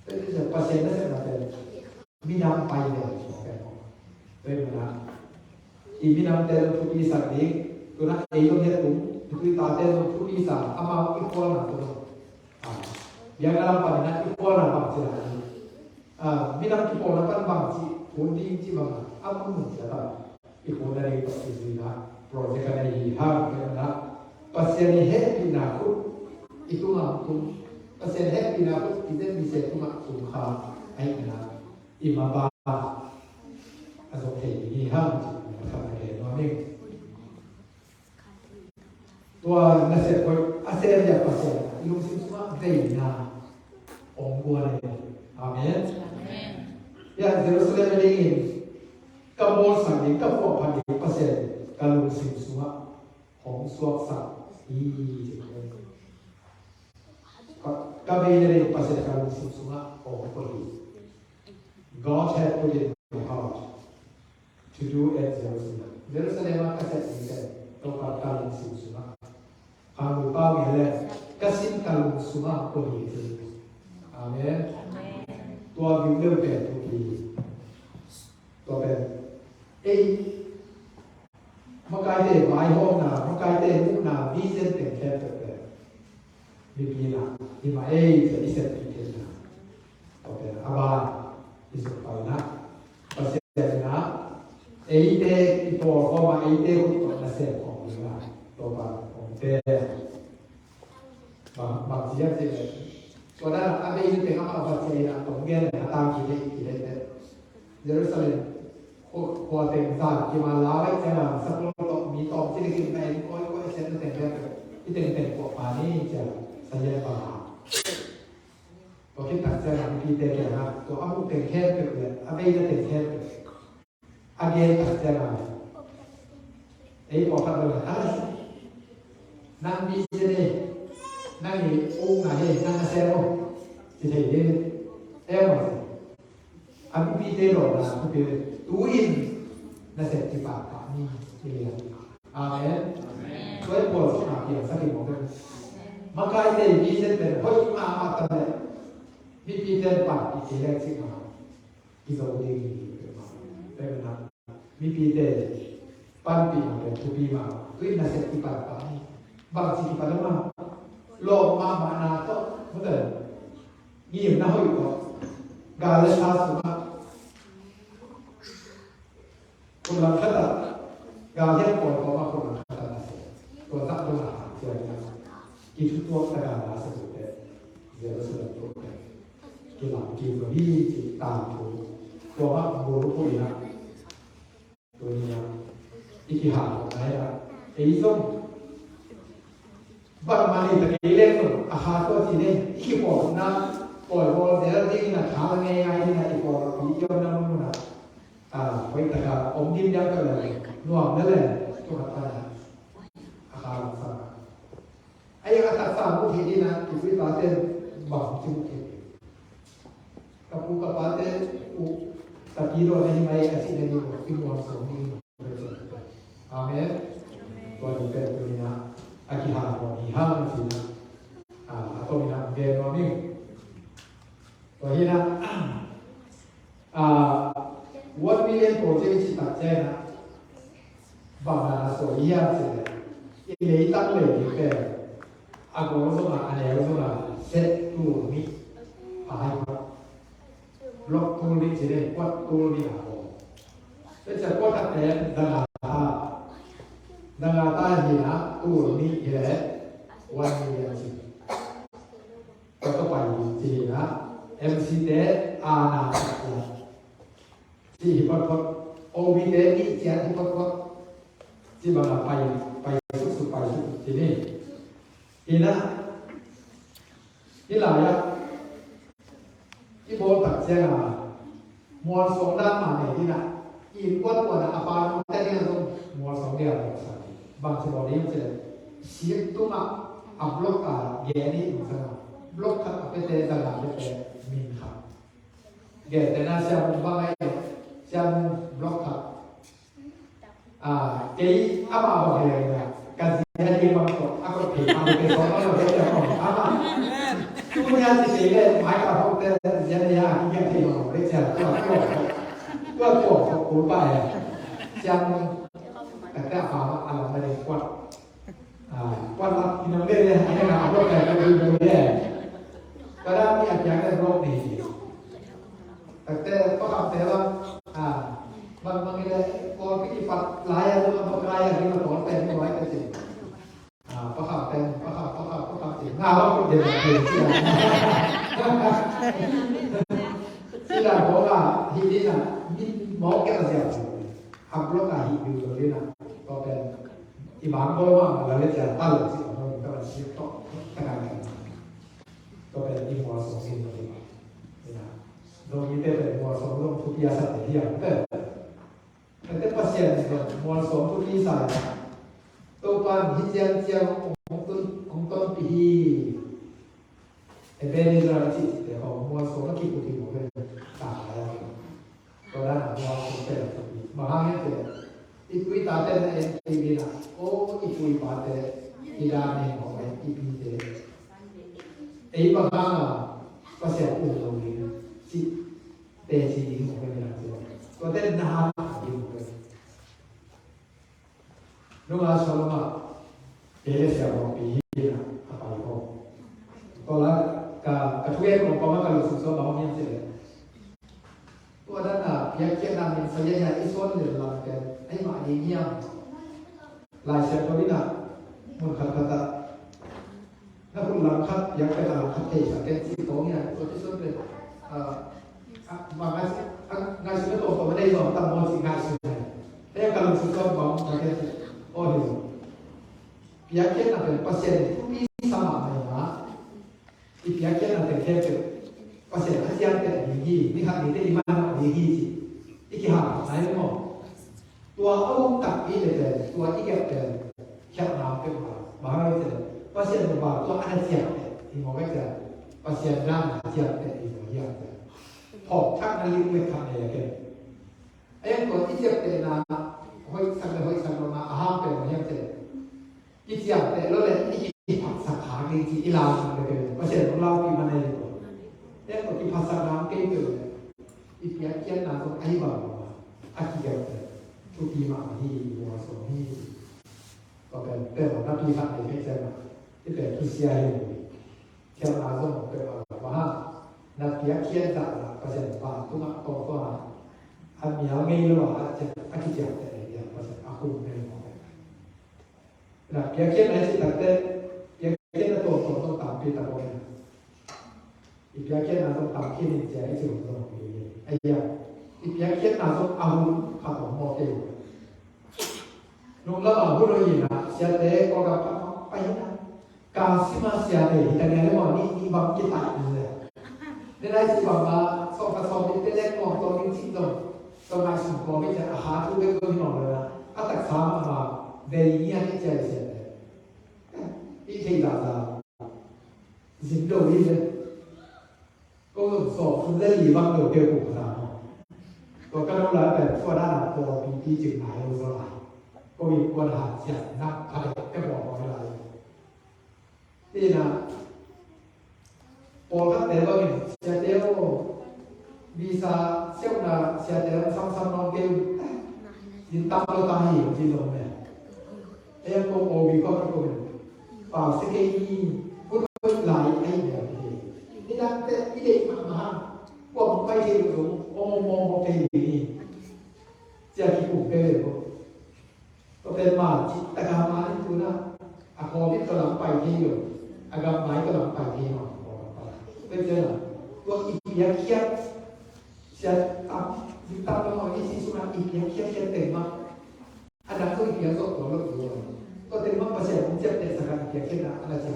jadi pasien itu nanti minang payah itu mana ini minang terus bisa di karena itu dia tuh itu tadi itu bisa ama equal na tuh yang dalam pada equal na bangsa minang equal na kan bangsa undi ci bang apa pun siapa equal dari posisi na project ini har karena pasien happy na aku itu mampu pasien happy na aku kita bisa itu mampu na imaba atau kayak ini har macam kayak nomor tua nasi koi aser ya pasir, ilmu semua deina, ongguan ini, amin. Ya Jerusalem ini, kabur sangi, kabur pagi pasir, kalau semua, hong suak sak, kami ini pasir kalau semua, hong pagi. God had put it in my heart to do at Jerusalem. Jerusalem kasih ini, tempat kalau semua. Kamu tahu ya, kasih kalau semua boleh itu, amin. Tua bimber betul, tua ber, makai deh, bayar na, makai deh, muna, vision tengkep ber, bibina, ima jadi sertifikat na, tua ber, abang, isu na, pasien na, deh, itu orang deh, itu nasib orang na, tua ber. Bang siap sih, soalnya ada ini tengah apa sih ya, kemudian datang kita, Jerusalem, kota besar, cuma lawat jalan, sepuluh mitop, jadi kita ini kau saya tengah itu kota ini saya paham. Kalau kita saya kita ya, kalau aku tengah tu, apa ini tengah tu, agen jalan, kota besar. Nang di sini, nang di nang nang sero, jadi ini, aku pilih loh, aku pilih tuin, nasi tiba kami pilih, amin. Kau boleh nak yang sakit mungkin, maka ini bisa ter, hoi amat ter, pilih pak pilih sih mah, itu ini, benar, pilih pan pilih tupi mah, tuin nasi tiba kami. Bangsa kita lemah, lo mana tu, betul. Ini nak itu, galas semua. Kurang kata, galas pun kurang kata nasi. Kurang tak kurang jadi. Itu tu segala sesuatu. Jerusalem tu. Kita kita tu. Kurang buruk pun ya. Dunia, ikhlas, saya. Itu bang mali tadi leh ahad tu sini ikut na pol dia ni na thang ngai ni na ikut video na mana baik tak din dia tu lah nuamนั่นแหละtu kata ahad sama ayat kata sama ini na kita baca bang cuma kapu kapate tapi lo ni mai kasih ni imuan sini amin Tuhan berkata akihan wahiham sina atau minat genoming wahina 1 million project cita cina bangsa soya sila ini tak leh ke aku semua aneh semua set tu ni ahai blok tulis jadi kuat tulis apa. Jadi kuat ada dengan tahina tulis ni ya wanita sih. Kata pagi tahina MCD ana si hipat OBD ni jadi hipat si bangga pai supaya jadi inaนี่หลายที่โบตัดเสียงมวลสองด้านมาในที่น่ะอีกวัดวัดอาปาแต่เนี่ยต้องมวลสองเดียวบางสิ่งนี้มันจะเสียตัวมาอัพบล็อกแกนี่มันจะบล็อกขัดไปเตะตลาดไปเตะมินขัดแกแต่น่าเสียมันบางไงเสียมันบล็อกขัดเกี่ยอามาบอกอะไรเนี่ยการเสียที่บางคนอาก็ผิดมาเป็นสองร้อยเดียวของอามาpunya sisi le mai ka ho te ya ya ki ya ti no le cha to ko ba ya jang ta ka pa ma ala ma le kwat kwat la ki no le ya na ro ka ka du du le ka ra mi a ja ka ro ni ta te ko ka te la bang bang le ko ki pat la ya lo ko ka ya ni ko te ni wa ka tiก็ขับเต็มก็ขับติดหน้าว่าคนเดียวคือที่เราบอกว่าที่นี่นะมีหมอแก้เสียบทำโรคอะไรอยู่ตรงนี้นะก็เป็นที่บางคนว่าเราเรียกจะตั้งหลักสิเราก็เป็นชีวิตต้องการกันก็เป็นที่หัวสองสิ่งตรงนี้นะตรงนี้เป็นหัวสองเรื่องทุกอย่างสัตว์ที่อย่างแต่ปัจจัยเนี่ยหัวสองทุกที่ใส่ตัวปันที่เจียงของต้นปีไอ้เบนนี่เราที่เดี๋ยวของมัวโซ่ก็คิดกูที่หัวเป็นตาแล้วก็ได้มัวโซ่เป็นแบบนี้มาห้างเนี่ยอีกุยตาเต้นไอ้บีน่ะโอ้อีกุยปาเต้อีดาเนี่ยของไอ้อีพีเต้ไอ้บางครั้งอ่ะก็เสียอุ่นตรงนี้ที่เตะชีวิตของเป็นแบบนี้ก็เต้นนานอยู่เลยนุ่งอาชลมาเอเลเซียบอกปีนะapa itu kalau kedua umpama kalau susah bawahnya sih itu ada keyakinan yang saya yang Islam dalam kan ai maknanya lai siapa bina mun kata nak pun langkat yang kata langkat sakit si tongnya itu sudah maka ngasih itu apa ada yang tak mau sih ngasih tapi kalau susah bawah sakit oh itu keyakinan apa pasien itu sama mana keyakinan apa yang pasien pasien tinggi ni hak ni di mana tinggi sih iki hak saya mau tua awak tak ini deh tua tiga deh siapa nama kita bahaya itu pasien berapa tua ada siapa di mana kita pasien dan siapa di mana kitaพอชักนาฬิกาไม่ทำอะไรกันไอ้คนที่เจ็บแต่นาห้อยสั่งลงมาห้ามเป็นอะไรอย่างเงี้ยอีเสียแต่แล้วเลยอีผักสาขาจริงๆอีลาวเลยเพราะฉะนั้นเราปีมันเลยเนี่ยคนที่ภาษาน้ำเก่งเลยอีเปียเกียนนาตรงไอ้บ่าวอากิเกะทุกทีมาที่หัวสมที่ก็เป็นเรื่องของนักพิทักษ์ในเพศใช่ไหมที่เป็นทุเซียอยู่เที่ยวนาส่งเป็นว่านักเปียเกียนจากเพราะฉะนั้นว่าทุกคนโตก็อันมีอะไรหรือว่าจะอากิเกะแต่เนี่ยเพราะฉะนั้นอาคุณเป็นnah keyakinan sih tapi keyakinan itu untuk tampil tak boleh. Keyakinan untuk tampil ini jadi sesuatu yang ayah. Keyakinan untuk ahun kata model. Nunggu ahun lagi nak siapa kau kata apa ini? Kasih masih ada. Kita ni mau ni bang kita ni. Ni dah si bang soal itu lek kau tahu ni sih tu. Tahu masih kau ni jadi ahad tu betul ni orang lah. Atak sama dari ini aja sih. Ini tidak Zimbabwe ini, kalau soal dari bang tu dia bukan sama. Kalau orangแบบก็ได้พอปีจึงหายรู้ละก็มีคนหาเสียนักอะไรก็บอกอะไรนี่นะพอครับแต่ว่าเนี่ยเสียเดียววีซ่าเสียนะเสียเดียวซ้ำๆน้องเกลยินตามเราตายอยู่ที่ตรงนี้เอ็มก็โอวีก็ก็เป็นป่าวสเกยีพูดหลายไอ้แบบนี้นี่นะแต่ที่เด็กมาพวกไปที่种我给你，这样去补给我，ก็เป็นมาจิตตะกามาที่ตัวนะอาคอที่กำลังไปที่อยู่อากาไม้กำลังไปที่หน่อยเป็นเจ้าตัวอีเปียเคียจะตับยิ่งตับแล้วมันยิ่งสุนัขอีเปียเคียเต็มมากอันนั้นก็อีเปียสดตัวละตัวก็เต็มมากประเสริฐมันจะเป็นสังกัดอีเปียเคียนะอันนั้นจะ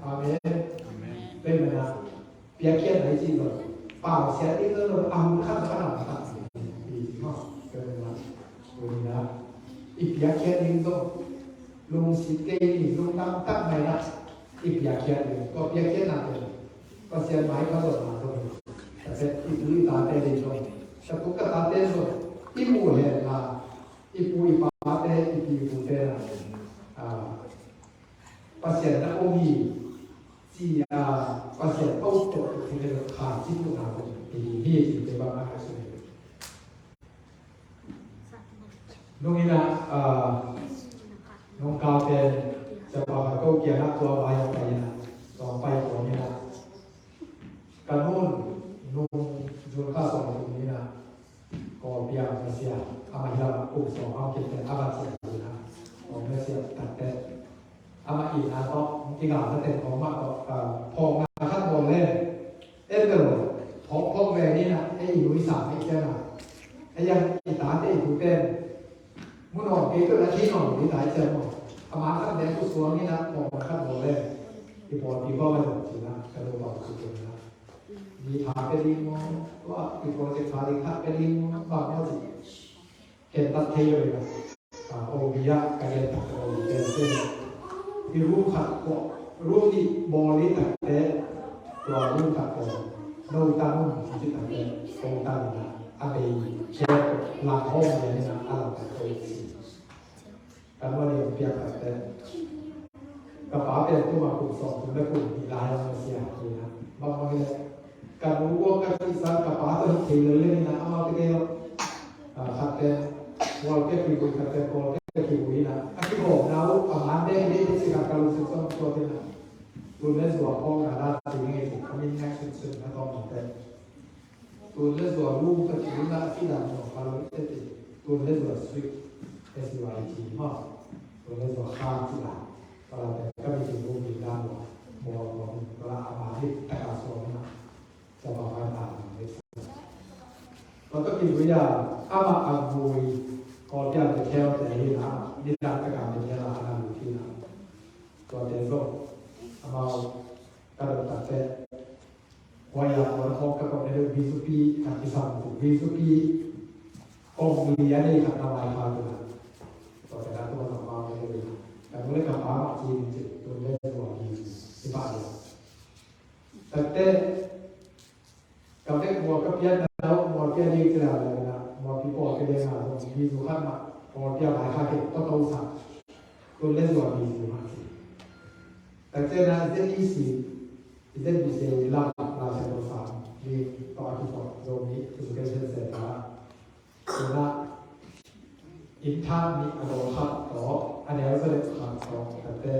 อาเมนเป็นไหมนะเปียเคียไหนจริงหรอเปล่าเสียที่เราเอาขั้นขนาดตัดดีมากเป็นไหมนะตัวนี้นะอีเปียเคียนี่ก็ลงสิเกนี่ลงตั้งไหนนะอีเปียเคียนี่ก็เปียเคียนั่นเลยก็เสียไม้ก็หล่นมาตรงนี้แต่เสร็จอีปุยตาเตลิโนแต่ปุ๊กตาเตลิโนอีมูเห็นละอีปุยปาเตอีปีปุเตนะpasien na ogi si pasien autoที่เรียกขาที่ผู้นำที่ที่เป็นบางอาชีพน้องนี่นะน้องกาวเป็นจะบอกเขาเกี่ยวกับตัววายไปนะต่อไปตัวนี้นะการนู่นนุ่งจุลข้าสองตรงนี้นะก็เปียกเสียอามาฮิลาอุกสองเอาเก็บแต่อาบาเสียอยู่นะของเสียตัดแต่อามาอีกนะก็ที่กล่าวตั้งแต่ของมากก็พองมาขั้นบนเล่นเอ็นเดอร์พอแวนี่นะไอ้อยู่อีสานไม่แค่ไหนไอ้ยังอีตาได้อยู่เต้นมุนออกเองก็ละที่นอนที่ไหนเจอหมดอามาขั้นแดงกุศลนี่นะพองมาขั้นบนเล่นที่พอที่พ่อมาถึงสินะกระโดดบอกสุดๆนะมีพาไปดีมั้งว่าที่พอจะพาดีขับไปดีมั้งบางอย่างสิเห็นตัดเที่ยวเลยนะโอวิยะการเรียนตัดโอวิยะเส้นมีรูปขัดก็รูปที่บอลิตัดเตะตัวรูปขัดก็โนตานุ่มที่ตัดเตะโนตานะอะไรเช็คหลังห้องอย่างนี้นะอะไรตัดเตะการว่าเรียนเปียกตัดเตะกระเป๋าเป็นตัวมาขุดสอบถึงได้ขุดมีลายมาเสียทีนะบางทีการรู้ว่าการศึกษากระเป๋าตัวที่เรื่องนี้นะเอาไปเดียวขัดเตะวอลเก็ตปีกุยขัดเตะวอลเก็ตปีกุยนะอันที่บอกนะอาหารได้สิการการรู้สึกต้องตัวที่นะตัวเลือดส่วนของอาหารสิ่งนี้สิ่งเขาไม่ง่ายสุดๆนะต้องบอกแต่ตัวเลือดส่วนรูปก็ถือว่าที่ดังของคาร์โบไฮเดรตตัวเลือดส่วนสวิต SYT มากตัวเลือดส่วนข้าวที่ดังเวลาแต่ก็มีสิ่งรูปที่ดังบอกเวลาอาหารที่แต่ละส่วนนะจะบอกว่าต่างกันเราก็กินวิญญาณอามาอังบุยก็อยากจะเที่ยวแต่ที่นะดิฉันก็การเป็นเวลาทำที่นะตัวเด็กก็อามาการตัดเส้นวายาวันเขาก็ต้องเรียนวิสุปีการที่สั่งวิสุปีองค์มีอะไรขัดนาวายพาตัวนั้นตัวแต่ละตัวของเราเลยแต่เมื่อกับพระจีนจิตตัวเล็กตัวดีที่บ้านเราแต่กับเด็กวัวกับยันแล้ววัวเพี้ยนยิ่งขนาดเลยนะวัวพี่ปอก็ได้มาตรงมีสุขันมาวัวเพี้ยนหลายข้าเก็บต้องสั่งตัวเล่นวัวมีอยู่มากแต่เจ้านั้นเจ้าที่สี่เจ้าที่สี่ลาเซโนฟามีต่อที่ต่อตรงนี้คือการเชื่อเสร็จแล้วคือว่าอินท่ามีอโลคัตต่ออันนี้เราจะเรียกขันต่อแต่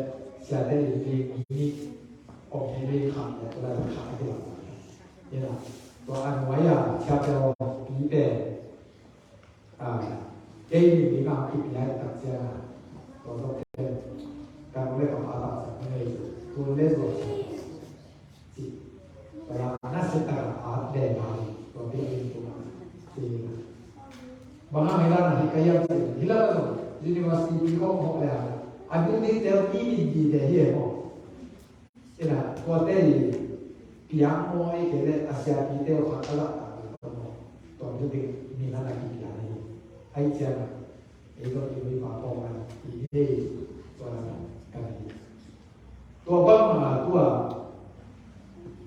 เสียได้ดีมีออกให้ดีขันแต่ก็ได้ขันที่หลังเนี่ยนะตัวอันไว้อะชาเจอปีเป็นเกย์มีบางที่ย้ายตัดเสียตัวต้องเป็นการเล่นของอาตาสังเกตตัวเล่นตัวสิเวลาหน้าเสตระอาเดมาตัวเป็นตัวที่บางครั้งเวลาที่ใครยังสิฮิลาโนยูนิเวอร์ซิตี้ของเขาเลยอันนี้เดี๋ยวที่ดีเดียร์เนี่ยนะตัวเต้piano e che le asiatiche o fatto to jadi ni na lagi piano ai sia e to ni pa po ma i e to na ka ni to ba ma to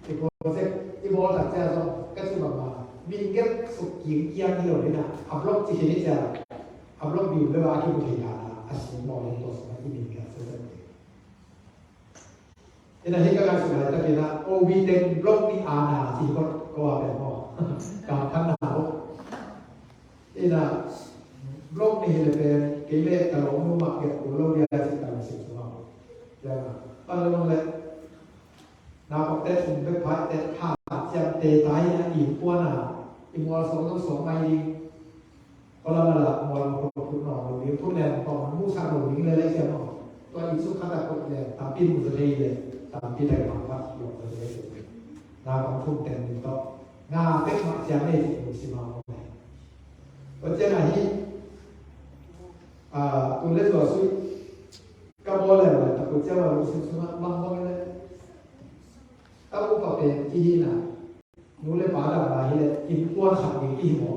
e ko se e bo ta sia so ka su ba ma mi nge su king kia ni lo ni na upload chi ni sia upload view le ba ki bu thi ya asi mo ni to so ni mi ka se seนี่นะที่ก็การสุดท้ายจะเป็นว่าโอวีเต็มโลกนี้อาณาที่ก็ว่าแบบพ่อการข้างหน้านี่นะโลกนี้เลยเป็นกิเลสตลอดมุ่งมั่นเกี่ยวกับโลกนี้สิ่งต่างๆสิ่งสมองอย่างนั้นเลยนาบอกแต่ผมไปพัดแต่ขาดจำเตะตาย นะอีกพวกน่ะอีมอลสองต้องสองไม้ดีก็เรามาละมอลมาพูดหน่อยหรือพูดแรงต่อมันมู่ชาหนุ่มเลยเลยเชียวตัวอีสุขาตะกดเลยตามพี่มุสลิมเลยตามพี่ไทยฟังว่าอยู่มุสลิมงานของคุณแต่หนึ่งต่องานเป็นมาเสียงในสิ่งมุสลิมเอาไงวันเจ้าไหนคุณเล่นตัวสุดก็บอกเลยว่าแต่คุณเจ้าว่ารู้สึกสมัครมั่งมั่งเลยถ้าคุณปเป็นที่น่ะนู้นเลยป่าดำลายเลยกินอ้วนขับอีกที่หัว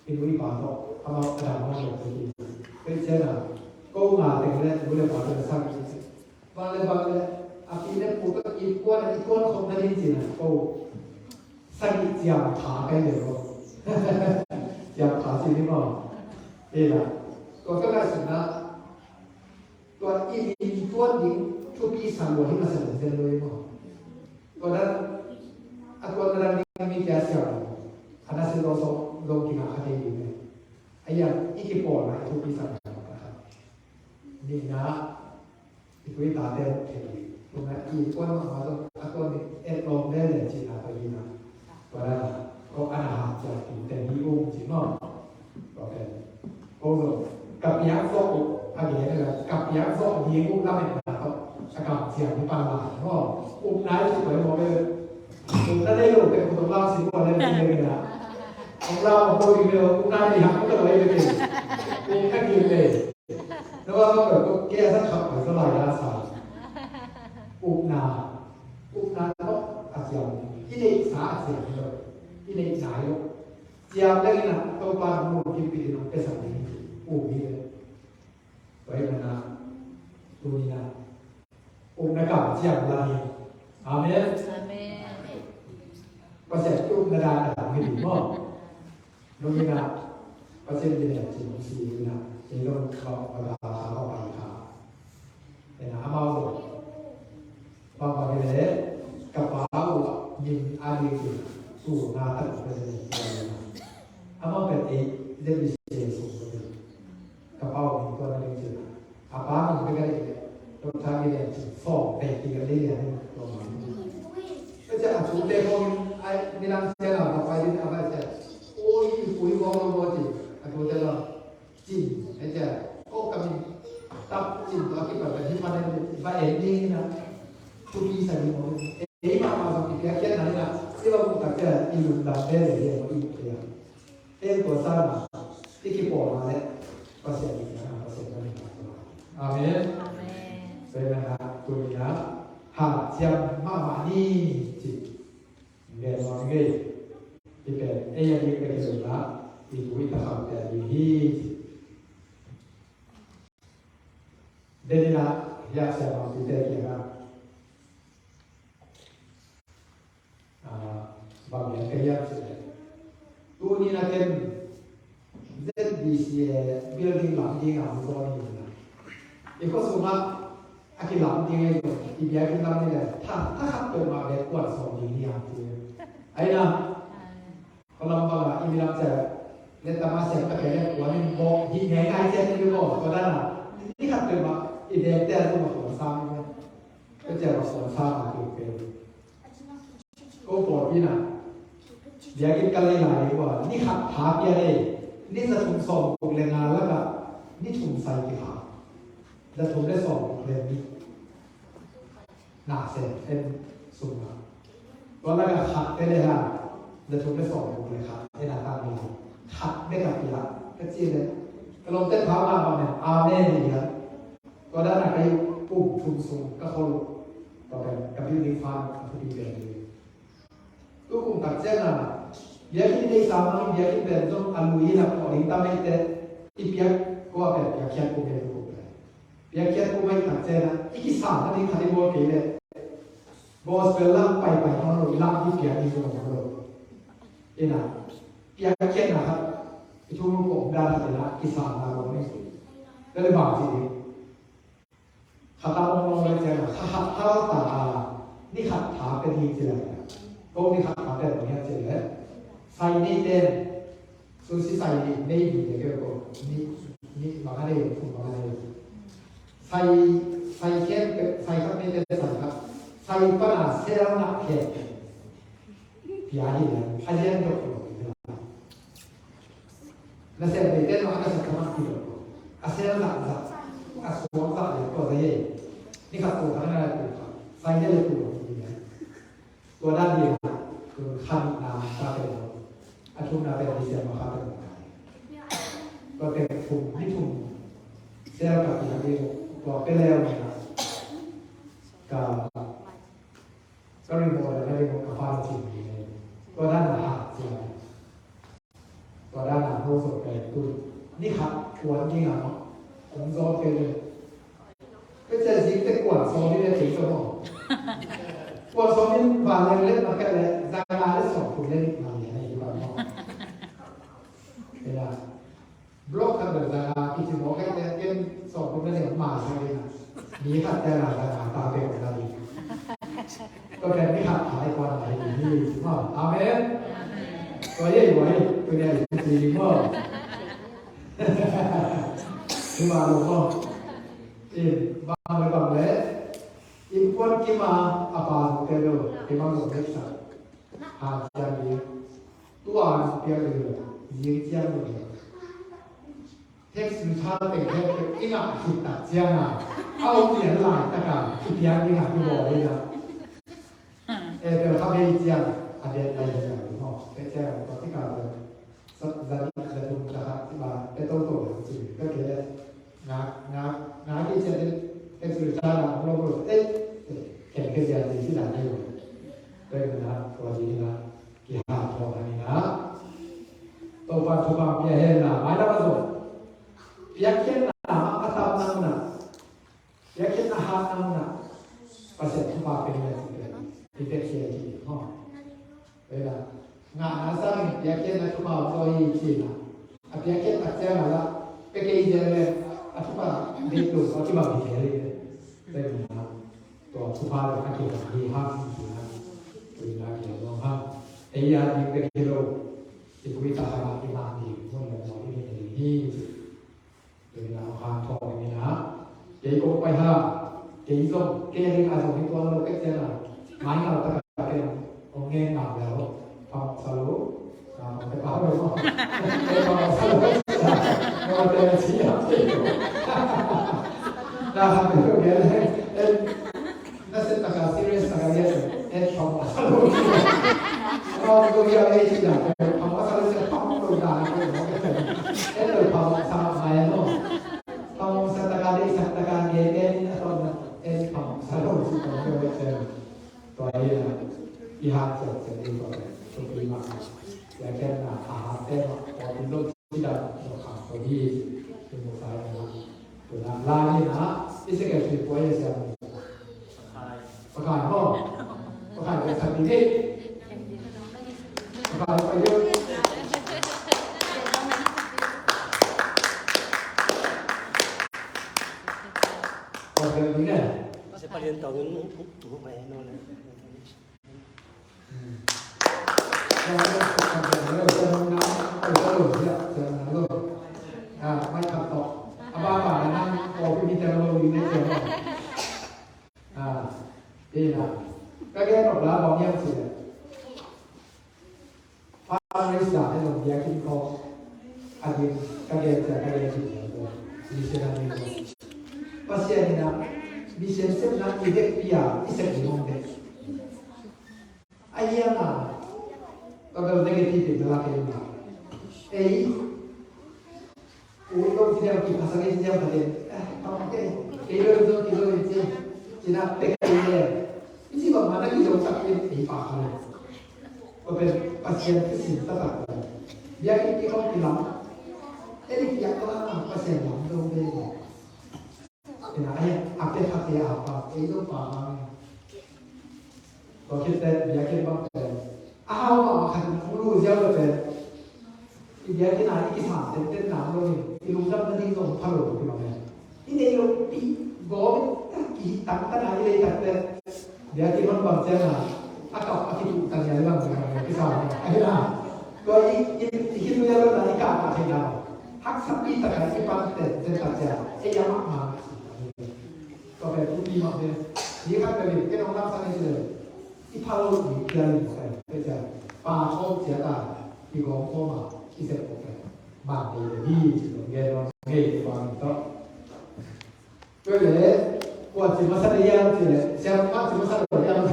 กินวิ่งป่าต่อเอามาดำมาหมดเลยเป็นเช่นน่ะก็งานแต่งเลยนู้นเลยป่าจะสร้างกินบางเลยอาทิตย์นี้ผมก็กินอ้วนคนนั้นจริงๆนะก็สร้างเจียมขาไปเลยก็เจียมขาสิ่งที่มันเอ๋ล่ะก็ได้สุดนะตัวอีมีตัวดิ้งทุกปีสามวันที่มาเสนอเสนอเลยมั้งตัวนั้นตัวนั้นมีแก่เสียงคณะเสนอส่งลงกินอาหารดีเลยไอ้ยังอีกปอดนะทุกปีสามวันนะครับนี่นะอีกวิตาเดินเองตรงนั้นอีกคนมาตัวนี้ลงได้เลยจีน่าตัวนี้นะตัวนั้นก็อาหารจะกินแต่มีอุ้มจีน่าก็เป็นโอ้โหกับยักษ์โซ่อะไรอย่างเงี้ยกับยักษ์โซ่ยิงอุ้มแล้วเป็นอะไรครับอากาศเสียงที่ปานหลายก็อุ้มนายที่สวยบอกเลยอุ้มนั่นได้ลูกเป็นคนเล่าสิ่งว่าได้เลยนะของเราโคตรเดียวอุ้มนายดีครับก็เลยเลยอุ้มแค่กินเลยแล้วว่าก็แบบก็แก้สักขับหรือสลายราสาอุ้มนาก็อาเซียนที่ได้สาอาเซียนเลยที่ได้สายเจียมได้นะตัวปลาหมูกินปีนเป็นสัตว์นี้อุ้มนี่เลยไว้นะดูนี่นะอุ้มนักการเจียมลายอาเมนประเสริฐอุ้มนาดาต่างให้ดีมากดูนี่นะประเสริฐเนี่ยจริงสีนะจริงก็เขาเวลาเขาไปค่ะแต่นะมาสุดบางคนเลยกระเป๋ายิงอาดีสู่นาตั้งเป็นอามาเป็นเองเรื่องวิเศษสูงเลยกระเป๋ามีตัวนึงจริงอาป้ามีไม่ได้เลยรถทางเนี่ยฟอกไปตีกันได้ยังตัวมันก็จะอาจจะเด็กคนไอ้มีรังเสียหลังไปที่อะไรจะโอ้ยคุยบอกเราบอกจริงอาจจะเเราจริงไอ้เจ้าโอ้กำลังตับจริงตัวที่แบบที่มันเป็นเอ็นนี่นะทุกที่ใส่หมดเอ้ยมาสักทีแค่ไหนนะที่เราพูดกันจะอีลุนดับได้เลยเรียกว่าอีกเลยเอ็นตัวซ่าที่คิดบอกมาเนี่ยประเสริฐนะครับประเสริฐนั่นเองอาเมนเป็นนะครับตัวนี้นะหากเทียมมานี่จิตเรียนว่าไงที่เป็นเอ้ยยังเป็นสุดละที่ตัวที่ทำแต่ดีเดนินะอยากจะมาพิจารณาบางอย่างก็ยากสุดตัวนี้นะเป็น ZBCA building หลังยิงอ่ะมันก็นี่นะอีกข้อสมัครอากิหลังยิงไอ้ตัวอีกอย่างที่ทำนี่แหละถ้าขับเปิดมาแบบกวาดสองยิงนี่อ่ะคือไอ้นะเขาลำบากอีมีลำเจอเล่นตามาเสียงตะเกียบหัวนี่บอกยิงง่ายๆเช่นที่บอกก็ได้นะนี่ขับเปิดมาอีเดียแต่ต้องมาสวนซ้ำเนี่ยก็เจอมาสวนซ้ำมาคือเป็นก็ปวดพี่นะเดี๋ยวกินกันเลยหลายกว่านี่ขับผาเปียเลยนี่จะถุงสองถุงแรงงานแล้วก็นี่ถุงใส่กี่ขาแล้วถุงได้สองถุงเลยนี่หนาเสร็จเป็นสุ่มครับตอนแรกก็ขัดได้เลยฮะแล้วถุงได้สองถุงเลยครับให้หน้าตาดีขัดได้กับปีละก็จีเลยกระลงเต้นเท้ามาแบบเนี่ยอาเม่ดีครับก็ด้านหน้าก็ปุ่มถุงสูงก็เขาต่อไปกับพี่ดีฟันกับพี่ดีเบลทุกคนตัดเส้นน่ะbiar kita sama biar kita tu alui nak orang tahu kita ipiak ko apa biar kita ko kita ko biar kita ko mai tak cina iki sama ni kali buat kita bos belang pai orang lang di biar ni semua orang ini biar kita nak itu ko dah ada kisah orang ni dari bangsa ni kata orang cina kalau tak ni kata apa ni cina ko ni kata apa ni cinaใส่นี่เต้นซูซิใส่ไม่ดีเดี๋ยวก็นี่บางอะไรถูกบางอะไรใส่แค่ใส่ครับไม่ได้ใส่ครับใส่ปนาเซรั่มหนักแค่ 비아니는 아지안적 프로그램이다. 나세 베데노 하나씩 가만 기도. 아세안사 아스원사 거기에 니가 또 하나 또 사이드를 또 이제 또 다른 그 한나 사베로 아tum나 베디세 마하베로ก็เป็นกลุ่มที่ถูกเซลล์กับอย่างนี้ตัวไปแล้วนะก็รีโมทและรีโมทกับความจริงเลยตัวด้านหน้าจริงตัวด้านหน้าผู้สนใจตัวนี่ครับกวนจริงอ่ะเนาะผมซ้อมเป็นเลยก็จะจริงแต่กวนซ้อมนี่ได้ถึงสมองกวนซ้อมนี่บางเล่นมาแค่เลยจางลาได้สองคนเล่นมาเนี่ยในยุคนั้นเวลาบล็อกกันแบบกิจโมกแค่เล่นสองคนนั่นเองมาใช่ไหมนะมีขัดแต่ละตาเป็นอะไรก็แค่ไม่ขัดหายความไหนที่ว่าอาเมนตัวใหญ่ไว้ตัวใหญ่สีม่วงที่มาลงก็อีบางไปบางเลยอีพวกที่มาอาบานเตโลที่มาลงเล็กสักหาจารีตัวเปียเลยยิงเจียงเลยเท็กซ์ชาติเป็นแค่อีหลักขิดตัดเจียงอ่ะเอาเหรียญหลายตะการที่เพียงนี่ค่ะที่บอกเลยนะเดี๋ยวทำให้เจียงอันเดียร์อะไรอย่างนี้เนาะแต่แจ้งตอนที่การเลยสักจะดูนะครับที่มาเป็นต้นตัวจริงก็คืองาที่จะเท็กซ์ชาติลงรูปเข็มขึ้นยาดีที่หลังได้อยู่ด้วยนะตัวนี้นะกี่หาทองอันนี้นะตัวปัจจุบันเพียงเห็นนะไม่ได้มาส่งYakin na atam nang na, yakin na hat nang na, pasal apa pengen kita siapa, ha, bela, ngah asal yakin na cuma koi cina, tapi yakin aja lah, pakai je apa itu, apa bagi dia, bela, tu supaya kita diham, diham kita ham, ayah di kilo, itu kita harap imam di, mana mau ini. เป็นเราหาทองอย่างนี้นะเกี่ยกไปห้าเกี่ยส่งเกี่ยที่อาสมที่ตัวเราเก็บเจนะไม้เราตะการเป็นองเงินหนักแล้วทองสรุปไปเอาไปว่าไปทองสรุปเราเดินชี้หักที่เราทำเป็นเรื่องนี้เลยนั่นเป็นตะการซีเรียสตะการเยอะทองสรุปเราตัวเดียวเองที่อยากเป็นทองสรุปจะทองตัวใหญ่ก็ไม่เป็นเลยทองสามใบเนาะทองสัตการีสัตการเย็นตอนทองสรุปที่ผมเคยเจอตัวนี้นะอีหาเสร็จดีกว่าตัวดีมากแต่แค่หน้าอาหารเต็มพอเป็นโรคที่ดับตัวขาตัวที่เป็นโรคสายนะตัวนั้นลายนี่นะที่จะเกิดเป็นป่วยเสียประกาศพ่อประกาศเป็นสัตว์ที่ประกาศไปเยอะ
Palian tahun tu mai no ne.
Mai tập tọ. Ba bà là năng có cái video lưu ý này chưa? Đây là các cái đọc lá bóng em chỉ là phát ra giả hay là giá kinh kho. Thì các cái chỉ là đi xe đang đi. Pasien na bisa sebenarnya tidak dia bisa dimongke. Ayah na kalau negatif itu lah kena. Untuk tidak kita sangat tidak boleh. Kamu ke? Kilo itu cina pekerja. Ini bagaimana kita usahakan ini pakai. Kalau pasien itu cinta tak. Dia kita bilang, ini dia kalau pasien yang dulu Nah, apa itu paham. Kalau kita biarkan bangsa, akan perlu jauh lebih. Biarkan hari kita tentang nama ini, ilmuwan nanti itu perlu kita. Ini ilmu gol, kita tanpa hari ini kita biarkan bangsa na, atau kita tanya bangsa kita. Akhirnya, kalau ini hidup yang nanti kita akhirnya, hak sapi kita kan bangsa tentang saya, yang mana? ก็แบบผู้ดีมากเลยนี่ครับเป็นน้องรับสารเลยที่พาเราหนีเดินไปไปจาก爸抽结蛋，一个锅嘛，一些部分，慢的力，这种给方到。对嘞，我怎么说的样子嘞？像我怎么说的样子？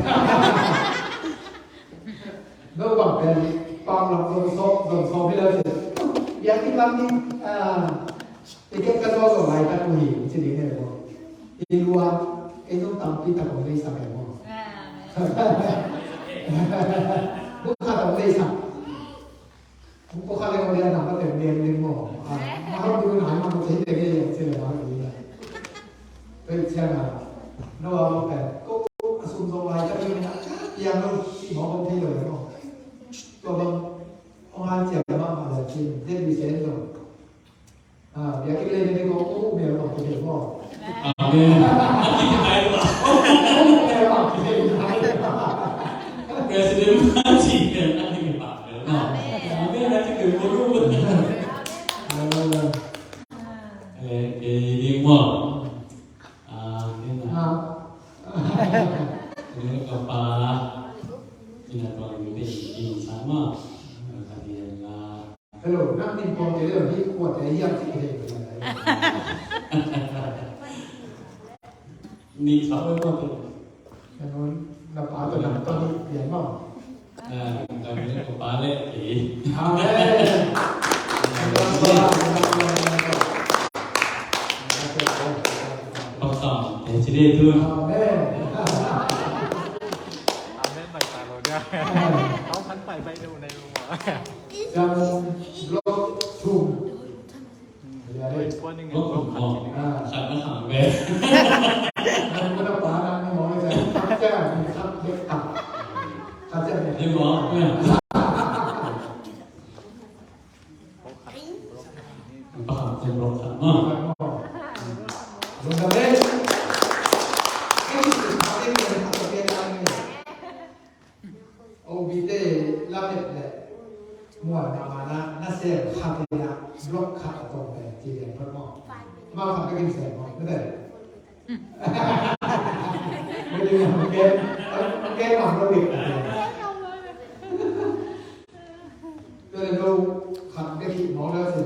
ระหว่างเป็นตอนเราโซไม่แล้วสิอยากที่รับนี่ที่เก็บกระโดดไว้ตะกุยจะดีเนี่ยบ่ที่รู้ว่าไอ้ต้องตามที่ตะกุยสักแห่งบ่บุคคลต้องได้สักบุคคลเลยคนเดียวทำก็เต็มเรียนบ่มาเราดูหนังมาใช้เด็กเนี่ยเชื่อว่าดีเลยเฮ้ยเชื่อนะระหว่างแต่ก็สุ่มโซไว้จะมีนะยังต้องที่หมอคนที่เลยบ่ก็บางองค์เจ้ามาอะไรจริงเด็กวิเศษเลยอยากกินเลยในของผู้เมียของตัวเองว่า
เมนกินไทยหรือเปล่า
ผู้เมียของตัวเองไทย
เกิดสิ่งที่ไม่จริงเกิดอะไรกันบ้างเนาะเมนนั่นคือคนรู้ดีมากนี่นะนี่ก็ปาที่นั่นก็อยู่ที่อินสามารถเรียนละ
ฮัลโหลนักนิพนธ์เรื่องที่ปวดใจเยี่ยมที่เห็น
นี่ชอบไม่ก็เป็น
ดังนั้นเราป๋าตัวนั้นต้องเรียนบ้าง
ตอนนี้ก็ปาเล่อี
เอาเลย
ต้องสอนเอชิเดด้วย
เอาเลย
เขาพันไปดูในรูม
จำลบทุ่มอย่าได้
คนหนึ่ง
ก็ผมมองขันมาขังเวท
มันก็ต้องป๋าดังไม่มองไม่ใช่ทับแจ้งทับเด็กตับทับแจ้งเนี่ย
เรียบร้อยเนี่ยปากเจ็บร้อนขันมาก
ลงกันเลยไอ้ที่ทำได้เงินทำตัวเองได้เงินโอบิเต้ลาเม็ดเลยมั่วมานะน่าเสียขับไปนะบล็อกขับตรงไปจีเอ็นพอดมอมาขับไปกินเสียงไม่ได้ไม่ได้มันเกมหลังเราบิดก็เลยเราขับได้ที่หมอแล้วสิ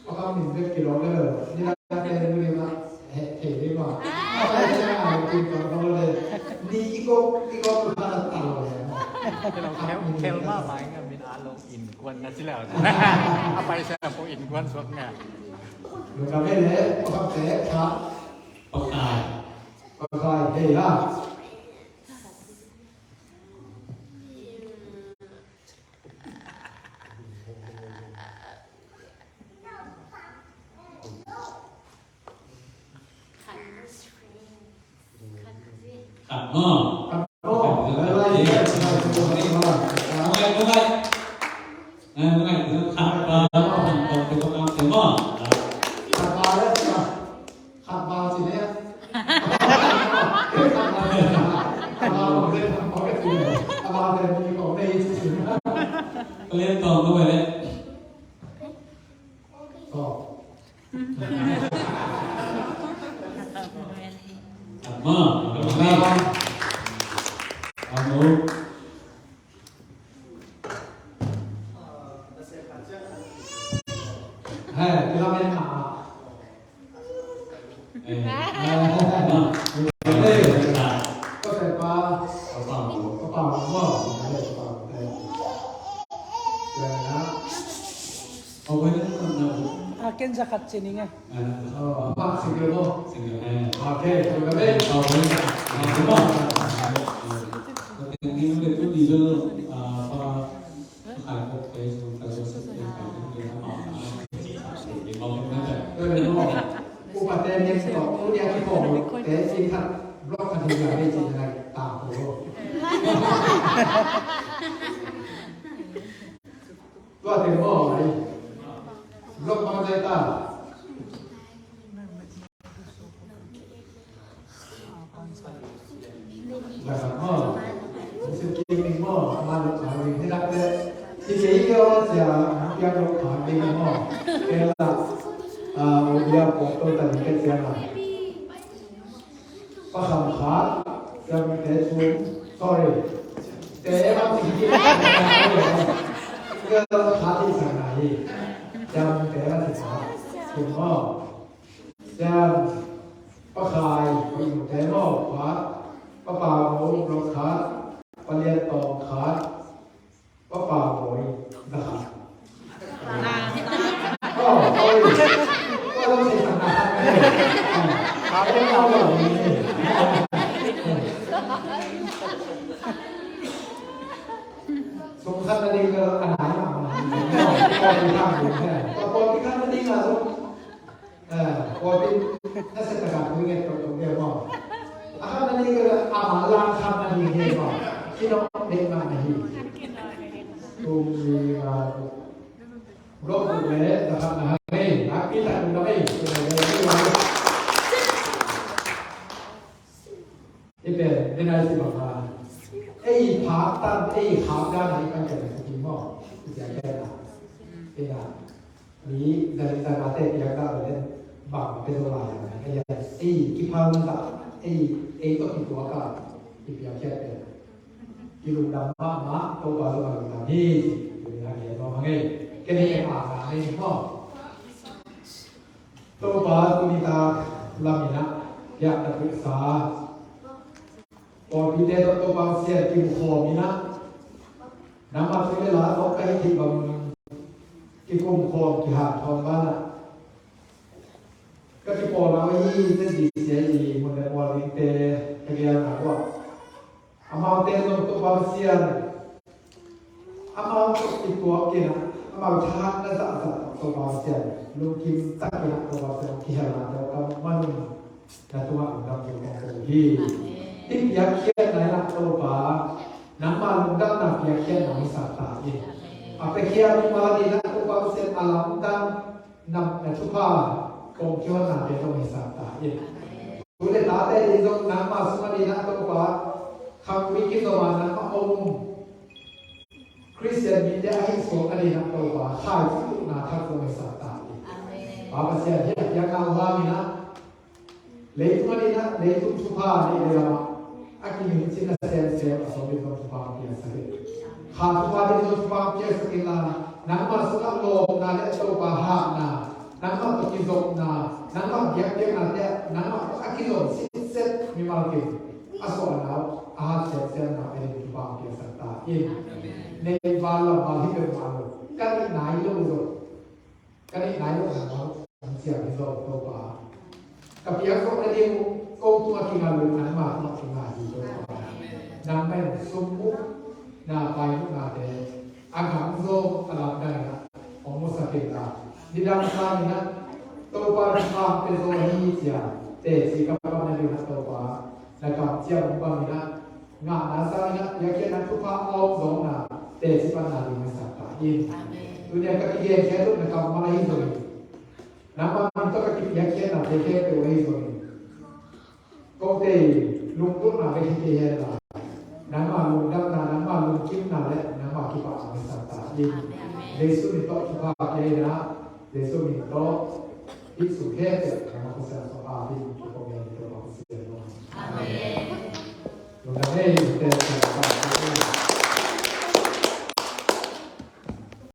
เพราะเขาหนึ่งได้กี่ร้อยเลยนี่เราได้ไม่ได้มาเห็นดีกว่าไม่ใช่อะไรจริงๆเราเลยนี่ก็คือพัฒนาเลย
เราแคลมาหมายเงินมีอาลงอินกวนนั่นที่แล้วเอาไปแซ่บอินกวนสดเนี่ย
ดูกันได้เลยก็ทำเสร็จครับ
ปากกา
ก็คอยเฮ้ยล่ะ
ขันม้อ
โอ้อะไรเนี่ย
ไม่ขับปลาเป็นตัวกลางเสียงม้อ
ขับปลาแล้วใช่ไหมขับปลาสิเนี่ยขับปลาเนี่ยขับปลาผมเล่นทำพอได้สิเนี่ยขับปลาเนี่ยมีของในสิเนี่ย
เล่นตองด้วยเลย
ก็
ขับม้อเอาหนู
เฮ้ยที่เราเป็นหมา
เอ้ย
ก็ใส่ปลา
เอาเปล่า
ก็ปลาว่าอะไรปลาเลยนะ
เอาไว้แล้วก็เอา
Akin zakat sini nga.
Pak segeraโอเคถูกไหม
เอาไว้เอาไว้นี่มันเป็นตัวดีเลยพอขายพวกเฟซบุ๊กแต่ว่าสุดท้ายขายเป็นเรื่องของที่เราไม่ได้
เลยว่าอุปเทศเนี่ยต่อผู้เดียวที่ผมแต่จริงท่านบล็อกคันทีอย่างไม่จริงอะไรตามผมก็เต็มบ่อไหนบล็อกมาใจตานะครับก็สิ่งที่มีบ่อมาหลุดหายที่รักเลยที่สิ่งที่เราจะยังหลุดหายมีบ่อเอล่าdia foto tadi kan siapa? Paham tak? Yang sorry. แต่ว่าสิ่งที่ก็พาที่สังไหนจำแต่ละสิขาคุณพ่อจำป้าคายไปอยู่แต่นอกขาป้าป่าโหยรถขาปเรียนต่อขาป้าป่าโหยนะครับก็ต้องใช้สังฆาขาเจ้าเหล่านี้สมคัญนั่นเองก็อาหารมากมายก็เป็นข้าวอยู่แค่ก็พอที่ข้าวนั่นเองอ่ะพอเป็นนักเศรษฐการคุยกันตรงเดียวว่าอาหารนั่นเองก็อาหารล้างคำนั่นเองว่าที่น้องเด็กมาในที่ตรงนี้มารบกวนเลยนะครับนะเฮ้ยนักกีฬาคุณเราเฮ้ยเป็นอะไรไม่ไหวนี่เป็นอะไรสิบอกมาไอ้ผาตั้งไอ้ขาวด้านไหนกันจะเป็นจริงมั้งอย่างแรกเป็นอะไรนี้dari kata yang tak boleh bang pesolaya kayak kipalan itu itu apa dipiakat ilmu dhamma ma to baru baru tadi yang dia ngomongin kini yang apa ini kok to baru kita lamina yang terpisahพอพี่เดชตัวบางเสียกิมโคมินะน้ำมันเวลาเราไปที่บางที่กุมโคมที่หาทองบ้านก็ที่พอเราไม่ยี่จะดีเสียดีมันเลยวันนี้เตะเรียนหนักว่าอามาเตะตัวบางเสียอามาติดตัวกินอามาทานนั่นสักตัวบางเสียลูกกินตักกินตัวบางเสียที่หาเราก็มันแต่ตัวอันดับอยู่ของที่ที่อยากเขียนในหลักตัวป่าน้ำมันดังนักอยากเขียนหนังสัตว์ตาเองapa kia malah di nak ubah usia alam dan nam cuba kongkion nak dia tu wisata. Boleh tak ada di tu nama semua di nak ubah kami kita mana om Kristen media akhir semua di nak ubah hai itu nak tak tu wisata. Apa sih dia yang Allah mina lepas mana di nak lepas cuba di dia akhirnya cina sen asal di tu cuba dia sakit. ขาดความเป็นตัวความเจสกิลานังมาสุขโลกนาและโชปาหานานังมาตกิโซนานังมาเก็บนาเตนังมาอากิโซสิเซตมีมาเก็บอาสวรรค์อาหารเสพนาเป็นความเจสัตตาอินในบาลบาลิเป็นบาลกันไหนโลกกันไหนโลกเราเสียเป็นโลกโตปากับยังก็ไม่ได้กงตัวกินกันเลยนังมาหลอกกินมาดีโตปานังเป็นสมมุตินาไปทุกนาเดอาหารโซอลับได้นะของมุสลิมนะdi dalam sanaนะตัวปาริภาเป็นโซฮีเสียเตสิกับปานาดินะตัวปานะครับเจ้าบุญบารมีนะงานนาซานะอยากเขียนนักทุพะออกสองนะเตสิปานาดินะสัตตาอินดุนยากับที่เขียนรูปนะครับมาให้ส่วนน้ำมันตัวกับที่อยากเขียนนะเขียนตัวให้ส่วนก็เตลุงตุ้นนะไปที่เขียนนะnama lu nama lu kim na le nama kipa ami santa in Yesus ni to kipa ke na Yesus ni to Yesus ke nama ko sa so a bi ko me to ko se no amen lu na ne te